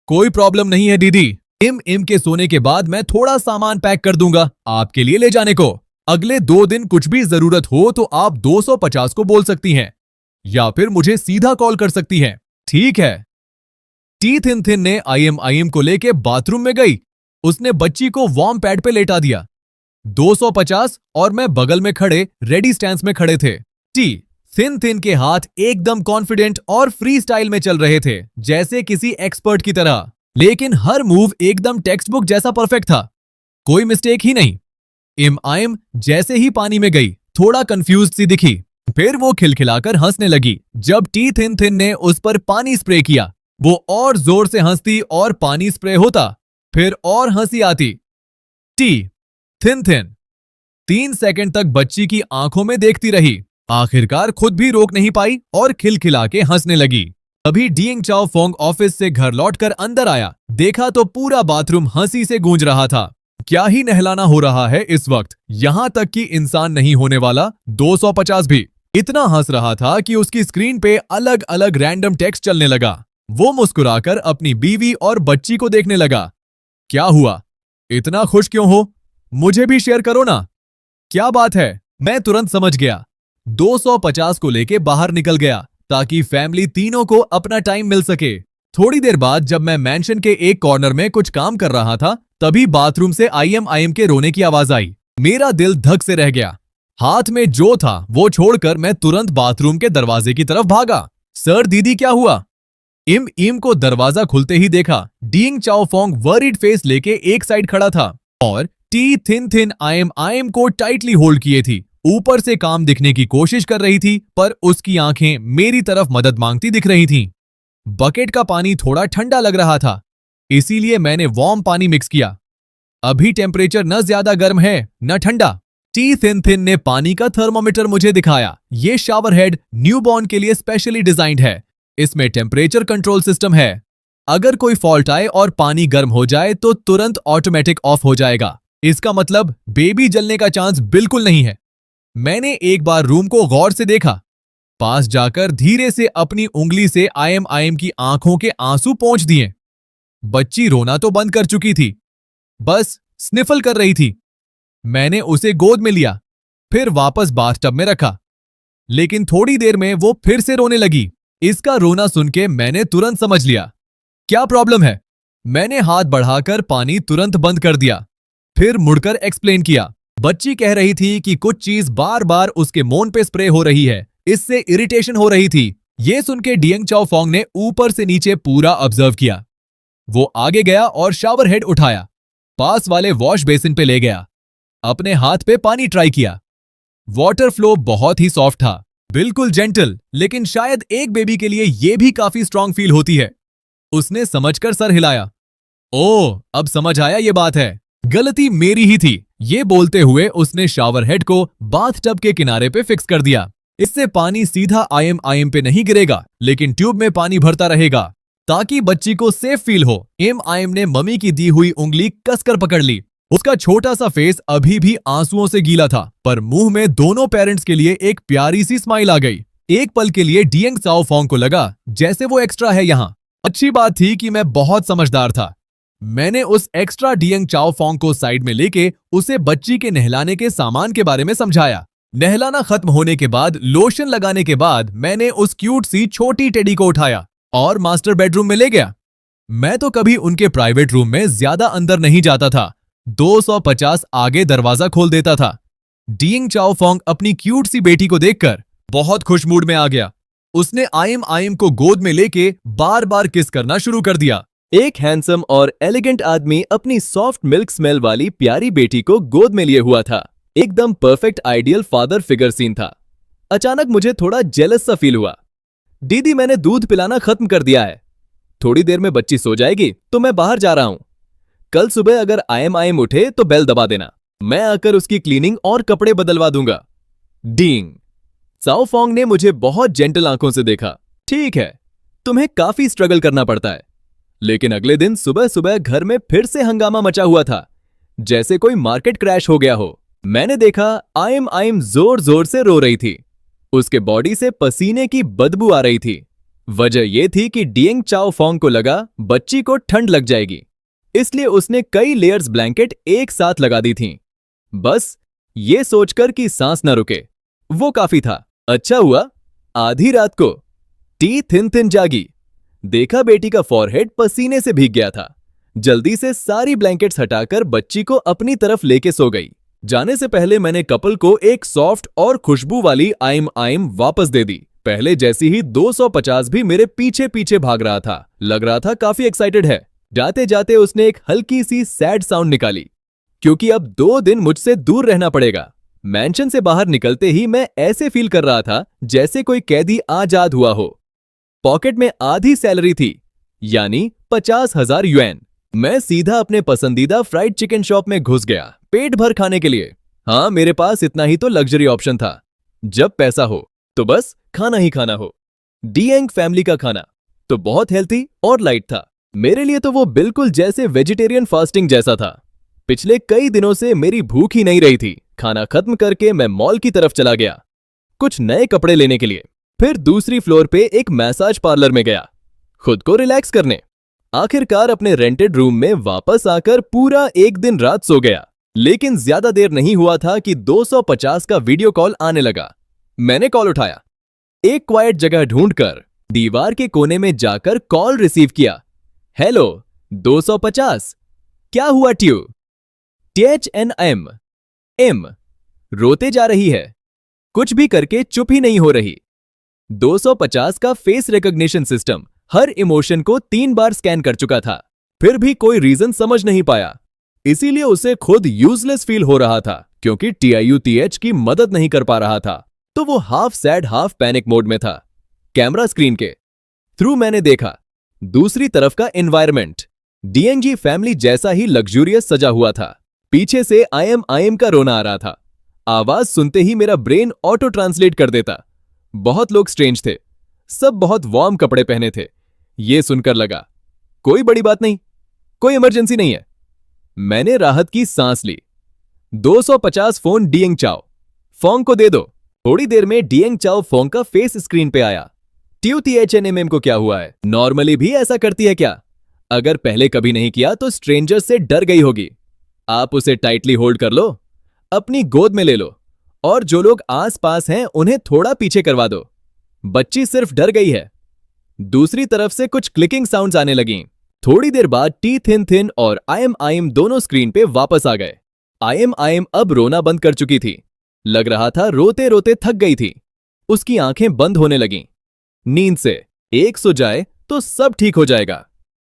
कोई प्रॉब्लम नहीं है दीदी। इम के सोने के बाद मैं थोड़ा सामान पैक कर दूंगा आपके लिए ले जाने को। अगले 2 दिन कुछ भी जरूरत हो तो आप 250 को बोल सकती हैं, या फिर मुझे सीधा कॉल कर सकती हैं। ठीक है। थिन थिन ने आईएम को लेके बाथरूम में गई। उसने बच्ची को वार्म पैड पे लेटा दिया। 250 और मैं बगल में खड़े रेडी स्टैंस में खड़े थे। थिन थिन के हाथ एकदम कॉन्फिडेंट और फ्री स्टाइल में चल रहे थे, जैसे किसी एक्सपर्ट की तरह। लेकिन हर मूव एकदम टेक्स्ट बुक जैसा परफेक्ट था, कोई मिस्टेक ही नहीं। आईएम जैसे ही पानी में गई, थोड़ा कंफ्यूज सी दिखी। फिर वो खिलखिलाकर हंसने लगी। जब थिन थिन ने उस पर पानी स्प्रे किया, वो और जोर से हंसती और पानी स्प्रे होता, फिर और हंसी आती। थिन थिन 3 सेकंड तक बच्ची की आंखों में देखती रही। आखिरकार खुद भी रोक नहीं पाई और खिलखिला के हंसने लगी। अभी डियंग चाओ फोंग ऑफिस से घर लौटकर अंदर आया। देखा तो पूरा बाथरूम हंसी से गूंज रहा था। क्या ही नहलाना हो रहा है इस वक्त। यहां तक कि इंसान नहीं होने वाला 250 भी इतना हंस रहा था कि उसकी स्क्रीन पे अलग अलग रैंडम टेक्स्ट चलने लगा। वो मुस्कुराकर अपनी बीवी और बच्ची को देखने लगा। क्या हुआ, इतना खुश क्यों हो? मुझे भी शेयर करो ना। क्या बात है? मैं तुरंत समझ गया। 250 को लेके बाहर निकल गया ताकि फैमिली तीनों को अपना टाइम मिल सके। थोड़ी देर बाद जब मैं मैंशन के एक कॉर्नर में कुछ काम कर रहा था, तभी बाथरूम से आईएम के रोने की आवाज आई। मेरा दिल धक से रह गया। हाथ में जो था वो छोड़कर मैं तुरंत बाथरूम के दरवाजे की तरफ भागा। सर दीदी क्या हुआ? इम को दरवाजा खुलते ही देखा। डियंग चाओ फोंग वरीड फेस लेके एक साइड खड़ा था और थिन थिन आईएम को टाइटली होल्ड किए थी। ऊपर से काम दिखने की कोशिश कर रही थी, पर उसकी आंखें मेरी तरफ मदद मांगती दिख रही थीं। बकेट का पानी थोड़ा ठंडा लग रहा था, इसीलिए मैंने वार्म पानी मिक्स किया। अभी टेम्परेचर न ज्यादा गर्म है न ठंडा। थिन थिन ने पानी का थर्मोमीटर मुझे दिखाया। ये शावर हेड न्यूबॉर्न के लिए स्पेशली डिजाइंड है। इसमें टेम्परेचर कंट्रोल सिस्टम है। अगर कोई फॉल्ट आए और पानी गर्म हो जाए तो तुरंत ऑटोमेटिक ऑफ हो जाएगा। इसका मतलब बेबी जलने का चांस बिल्कुल नहीं है। मैंने एक बार रूम को गौर से देखा। पास जाकर धीरे से अपनी उंगली से आईएम की आंखों के आंसू पोंछ दिए। बच्ची रोना तो बंद कर चुकी थी, बस स्निफल कर रही थी। मैंने उसे गोद में लिया, फिर वापस बाथटब में रखा। लेकिन थोड़ी देर में वो फिर से रोने लगी। इसका रोना सुन के मैंने तुरंत समझ लिया क्या प्रॉब्लम है। मैंने हाथ बढ़ाकर पानी तुरंत बंद कर दिया, फिर मुड़कर एक्सप्लेन किया। बच्ची कह रही थी कि कुछ चीज बार बार उसके मोन पे स्प्रे हो रही है, इससे इरिटेशन हो रही थी। ये सुन के डियंग चाओ फोंग ने ऊपर से नीचे पूरा ऑब्जर्व किया। वो आगे गया और शावर हेड उठाया, पास वाले वॉश बेसिन पे ले गया, अपने हाथ पे पानी ट्राई किया। वाटर फ्लो बहुत ही सॉफ्ट था, बिल्कुल जेंटल, लेकिन शायद एक बेबी के लिए यह भी काफी स्ट्रांग फील होती है। उसने समझकर सर हिलाया। ओह, अब समझ आया ये बात है। गलती मेरी ही थी। ये बोलते हुए उसने शावर हेड को बाथटब के किनारे पे फिक्स कर दिया। इससे पानी सीधा IM पे नहीं गिरेगा, लेकिन ट्यूब में पानी भरता रहेगा ताकि बच्ची को सेफ फील हो। IM ने मम्मी की दी हुई उंगली कसकर पकड़ ली। उसका छोटा सा फेस अभी भी आंसुओं से गीला था, पर मुंह में दोनों पेरेंट्स के लिए एक प्यारी सी स्माइल आ गई। एक पल के लिए डिएंग चाओ फोंग को लगा जैसे वो एक्स्ट्रा है यहाँ। अच्छी बात थी कि मैं बहुत समझदार था। मैंने उस एक्स्ट्रा डिएंग चाओ फोंग को साइड में लेके उसे बच्ची के नहलाने के सामान के बारे में समझाया। नहलाना खत्म होने के बाद, लोशन लगाने के बाद मैंने उस क्यूट सी छोटी टेडी को उठाया और मास्टर बेडरूम में ले गया। मैं तो कभी उनके प्राइवेट रूम में ज्यादा अंदर नहीं जाता था। 250 आगे दरवाजा खोल देता था। डिएंग चाओ फोंग अपनी क्यूट सी बेटी को देखकर बहुत खुश मूड में आ गया। उसने IM को गोद में लेके बार बार किस करना शुरू कर दिया। एक हैंडसम और एलिगेंट आदमी अपनी सॉफ्ट मिल्क स्मेल वाली प्यारी बेटी को गोद में लिए हुआ था। एकदम perfect ideal father figure scene था। अचानक मुझे थोड़ा जेलस सा फील हुआ। दीदी, मैंने दूध पिलाना खत्म कर दिया है। थोड़ी देर में बच्ची सो जाएगी तो मैं बाहर जा रहा हूं। कल सुबह अगर IM उठे तो बेल दबा देना। मैं आकर उसकी क्लीनिंग और कपड़े बदलवा दूंगा। डींग। चाओ फोंग ने मुझे बहुत जेंटल आंखों से देखा। ठीक है, तुम्हें काफी स्ट्रगल करना पड़ता है। लेकिन अगले दिन सुबह सुबह घर में फिर से हंगामा मचा हुआ था, जैसे कोई मार्केट क्रैश हो गया हो। मैंने देखा IM जोर जोर से रो रही थी। उसके बॉडी से पसीने की बदबू आ रही थी। वजह यह थी कि डिएंग चाओ फोंग को लगा बच्ची को ठंड लग जाएगी, इसलिए उसने कई लेयर्स ब्लैंकेट एक साथ लगा दी थीं। बस ये सोचकर कि सांस न रुके, वो काफी था। अच्छा हुआ आधी रात को टी थिन थिन जागी। देखा बेटी का फॉरहेड पसीने से भीग गया था। जल्दी से सारी ब्लैंकेट्स हटाकर बच्ची को अपनी तरफ लेके सो गई। जाने से पहले मैंने कपल को एक सॉफ्ट और खुशबू वाली IM वापस दे दी। पहले जैसी ही 250 भी मेरे पीछे पीछे भाग रहा था। लग रहा था काफी एक्साइटेड है। जाते जाते उसने एक हल्की सी सैड साउंड निकाली, क्योंकि अब 2 दिन मुझसे दूर रहना पड़ेगा। मैंशन से बाहर निकलते ही मैं ऐसे फील कर रहा था जैसे कोई कैदी आजाद हुआ हो। पॉकेट में आधी सैलरी थी, यानी 50,000 युएन। मैं सीधा अपने पसंदीदा फ्राइड चिकन शॉप में घुस गया, पेट भर खाने के लिए। हाँ, मेरे पास इतना ही तो लग्जरी ऑप्शन था। जब पैसा हो तो बस खाना ही खाना हो। डिएंग फैमिली का खाना तो बहुत हेल्थी और लाइट था। मेरे लिए तो वो बिल्कुल जैसे वेजिटेरियन फास्टिंग जैसा था। पिछले कई दिनों से मेरी भूख ही नहीं रही थी। खाना खत्म करके मैं मॉल की तरफ चला गया, कुछ नए कपड़े लेने के लिए। फिर दूसरी फ्लोर पे एक मैसाज पार्लर में गया, खुद को रिलैक्स करने। आखिरकार अपने रेंटेड रूम में वापस आकर पूरा एक दिन रात सो गया। लेकिन ज्यादा देर नहीं हुआ था कि 250 का वीडियो कॉल आने लगा। मैंने कॉल उठाया। एक क्वाइट जगह ढूंढकर दीवार के कोने में जाकर कॉल रिसीव किया। हेलो 250, क्या हुआ ट्यू? THNM M रोते जा रही है, कुछ भी करके चुप ही नहीं हो रही। 250 का फेस रिकॉग्निशन सिस्टम हर इमोशन को 3 बार स्कैन कर चुका था, फिर भी कोई रीजन समझ नहीं पाया। इसीलिए उसे खुद यूजलेस फील हो रहा था, क्योंकि TIUTH की मदद नहीं कर पा रहा था। तो वो half sad half panic mode में था। कैमरा स्क्रीन के थ्रू मैंने देखा दूसरी तरफ का एनवायरनमेंट DNG फैमिली जैसा ही लग्जूरियस सजा हुआ था। पीछे से IM का रोना आ रहा था। आवाज सुनते ही मेरा ब्रेन ऑटो ट्रांसलेट कर देता। बहुत लोग स्ट्रेंज थे, सब बहुत वार्म कपड़े पहने थे। ये सुनकर लगा कोई बड़ी बात नहीं, कोई इमरजेंसी नहीं है। मैंने राहत की सांस ली। 250 फोन डिएंग चाओ फोंग को दे दो। थोड़ी देर में डिएंग चाओ फोंग का फेस स्क्रीन पे आया। THNM को क्या हुआ है? नॉर्मली भी ऐसा करती है क्या? अगर पहले कभी नहीं किया तो स्ट्रेंजर से डर गई होगी। आप उसे टाइटली होल्ड कर लो, अपनी गोद में ले लो, और जो लोग आस पास हैं उन्हें थोड़ा पीछे करवा दो। बच्ची सिर्फ डर गई है। दूसरी तरफ से कुछ क्लिकिंग साउंड्स आने लगीं। थोड़ी देर बाद टी थिन थिन और IM दोनों स्क्रीन पे वापस आ गए। IM अब रोना बंद कर चुकी थी। लग रहा था रोते रोते थक गई थी। उसकी आंखें बंद होने लगीं। नींद से एक सो जाए तो सब ठीक हो जाएगा।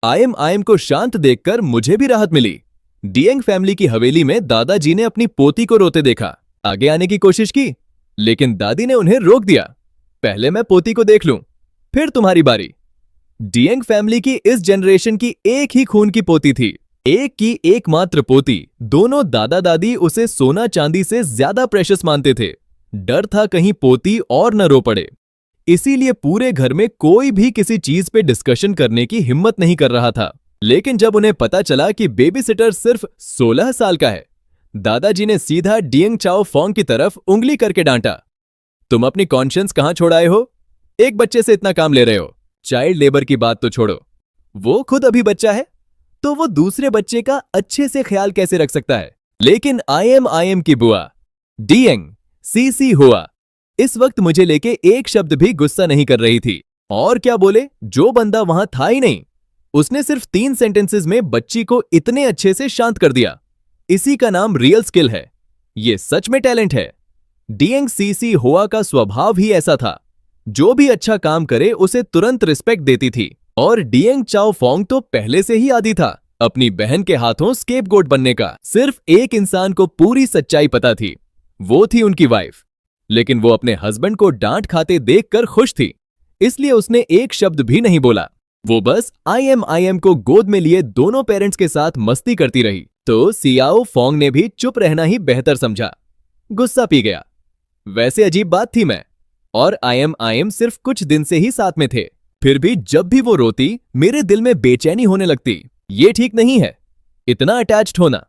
IM को शांत देखकर मुझे भी राहत मिली। डिएंग फैमिली की हवेली में दादाजी ने अपनी पोती को रोते देखा। आगे आने की कोशिश की, लेकिन दादी ने उन्हें रोक दिया। पहले मैं पोती को देख लूं, फिर तुम्हारी बारी। डिएंग फैमिली की इस जनरेशन की एक ही खून की पोती थी। एक की एकमात्र पोती, दोनों दादा दादी उसे सोना चांदी से ज्यादा प्रेशियस मानते थे। डर था कहीं पोती और न रो पड़े। इसीलिए पूरे घर में कोई भी किसी चीज पे डिस्कशन करने की हिम्मत नहीं कर रहा था। लेकिन जब उन्हें पता चला कि बेबी सिटर सिर्फ 16 साल का है, दादाजी ने सीधा डियंग चाओ फोंग की तरफ उंगली करके डांटा। तुम अपनी कॉन्शियंस कहां छोड़ आए हो? एक बच्चे से इतना काम ले रहे हो। चाइल्ड लेबर की बात तो छोड़ो, वो खुद अभी बच्चा है, तो वो दूसरे बच्चे का अच्छे से ख्याल कैसे रख सकता है? लेकिन आई एम की बुआ डियंग सीसी हुआ इस वक्त मुझे लेके एक शब्द भी गुस्सा नहीं कर रही थी। और क्या बोले, जो बंदा वहां था ही नहीं, उसने सिर्फ 3 सेंटेंसेस में बच्ची को इतने अच्छे से शांत कर दिया। इसी का नाम रियल स्किल है। ये सच में टैलेंट है। डियंग सीसी हुआ का स्वभाव ही ऐसा था। जो भी अच्छा काम करे उसे तुरंत रिस्पेक्ट देती थी। और डियंग चाओ फोंग तो पहले से ही आदी था अपनी बहन के हाथों स्केपगोट बनने का। सिर्फ एक इंसान को पूरी सच्चाई पता थी, वो थी उनकी वाइफ। लेकिन वो अपने हस्बैंड को डांट खाते देखकर खुश थी, इसलिए उसने एक शब्द भी नहीं बोला। वो बस आई एम को गोद में लिए दोनों पेरेंट्स के साथ मस्ती करती रही। तो सियाओ फोंग ने भी चुप रहना ही बेहतर समझा। गुस्सा पी गया। वैसे अजीब बात थी, मैं और आई एम सिर्फ कुछ दिन से ही साथ में थे, फिर भी जब भी वो रोती मेरे दिल में बेचैनी होने लगती। ये ठीक नहीं है, इतना अटैच्ड होना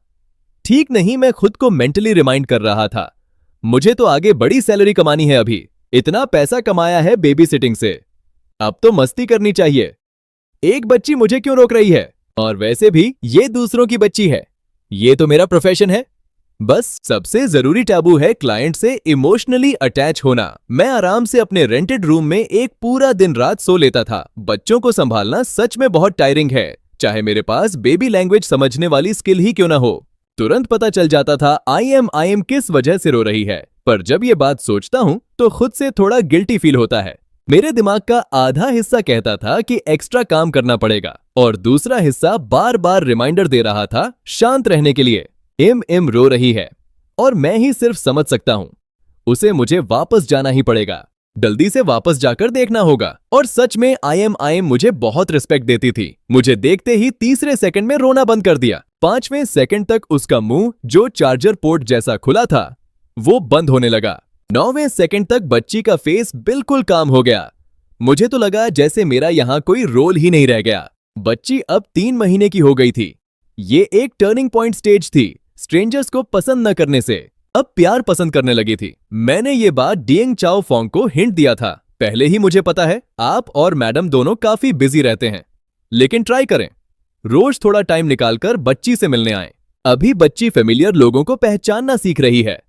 ठीक नहीं। मैं खुद को मेंटली रिमाइंड कर रहा था, मुझे तो आगे बड़ी सैलरी कमानी है। अभी इतना पैसा कमाया है बेबी सिटिंग से, अब तो मस्ती करनी चाहिए। एक बच्ची मुझे क्यों रोक रही है? और वैसे भी ये दूसरों की बच्ची है, ये तो मेरा प्रोफेशन है। बस सबसे जरूरी टैबू है क्लाइंट से इमोशनली अटैच होना। मैं आराम से अपने रेंटेड रूम में एक पूरा दिन रात सो लेता था। बच्चों को संभालना सच में बहुत टायरिंग है, चाहे मेरे पास बेबी लैंग्वेज समझने वाली स्किल ही क्यों ना हो। तुरंत पता चल जाता था आई एम किस वजह से रो रही है। पर जब ये बात सोचता हूं तो खुद से थोड़ा गिल्टी फील होता है। मेरे दिमाग का आधा हिस्सा कहता था कि एक्स्ट्रा काम करना पड़ेगा, और दूसरा हिस्सा बार बार रिमाइंडर दे रहा था शांत रहने के लिए। एम रो रही है और मैं ही सिर्फ समझ सकता हूं, उसे मुझे वापस जाना ही पड़ेगा। जल्दी से वापस जाकर देखना होगा। और सच में आई एम मुझे बहुत रिस्पेक्ट देती थी। मुझे देखते ही तीसरे सेकंड में रोना बंद कर दिया। 5वें सेकंड तक उसका मुंह जो चार्जर पोर्ट जैसा खुला था वो बंद होने लगा। 9वें सेकंड तक बच्ची का फेस बिल्कुल काम हो गया। मुझे तो लगा जैसे मेरा यहां कोई रोल ही नहीं रह गया। बच्ची अब 3 महीने की हो गई थी। ये एक टर्निंग पॉइंट स्टेज थी। स्ट्रेंजर्स को पसंद न करने से अब प्यार पसंद करने लगी थी। मैंने ये बात डियंग चाओ फोंग को हिंट दिया था। पहले ही मुझे पता है आप और मैडम दोनों काफी बिजी रहते हैं, लेकिन ट्राई करें, रोज थोड़ा टाइम निकालकर बच्ची से मिलने आएं। अभी बच्ची फेमिलियर लोगों को पहचानना सीख रही है,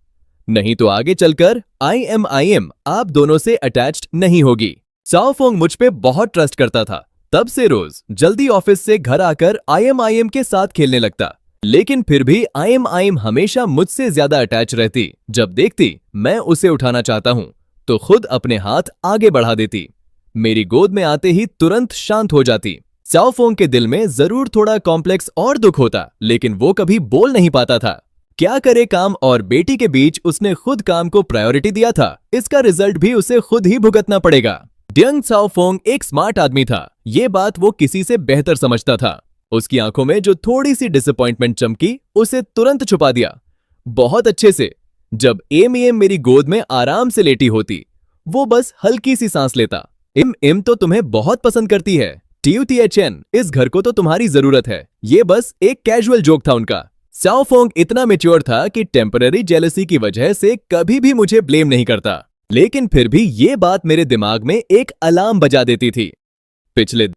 नहीं तो आगे चलकर आई एम आप दोनों से अटैच्ड नहीं होगी। चाओ फोंग मुझ पे बहुत ट्रस्ट करता था, तब से रोज जल्दी ऑफिस से घर आकर आई एम के साथ खेलने लगता। लेकिन फिर भी आई एम हमेशा मुझसे ज्यादा अटैच रहती। जब देखती मैं उसे उठाना चाहता हूं तो खुद अपने हाथ आगे बढ़ा देती। मेरी गोद में आते ही तुरंत शांत हो जाती। चाओ फोंग के दिल में जरूर थोड़ा कॉम्प्लेक्स और दुख होता, लेकिन वो कभी बोल नहीं पाता था। क्या करे, काम और बेटी के बीच उसने खुद काम को प्रायोरिटी दिया था। इसका रिजल्ट भी उसे खुद ही भुगतना पड़ेगा। डियंग चाओ फोंग एक स्मार्ट आदमी था, ये बात वो किसी से बेहतर समझता था। उसकी आंखों में जो थोड़ी सी डिसअपॉइंटमेंट चमकी उसे तुरंत छुपा दिया, बहुत अच्छे से। जब एम मेरी गोद में आराम से लेटी होती, वो बस हल्की सी सांस लेता। एम तो तुम्हें बहुत पसंद करती है, TUTHN, इस घर को तो तुम्हारी जरूरत है। ये बस एक कैजुअल जोक था उनका। चाओ फोंग इतना मैच्योर था कि टेम्पररी जेलसी की वजह से कभी भी मुझे ब्लेम नहीं करता, लेकिन फिर भी ये बात मेरे दिमाग में एक अलार्म बजा देती थी। पिछले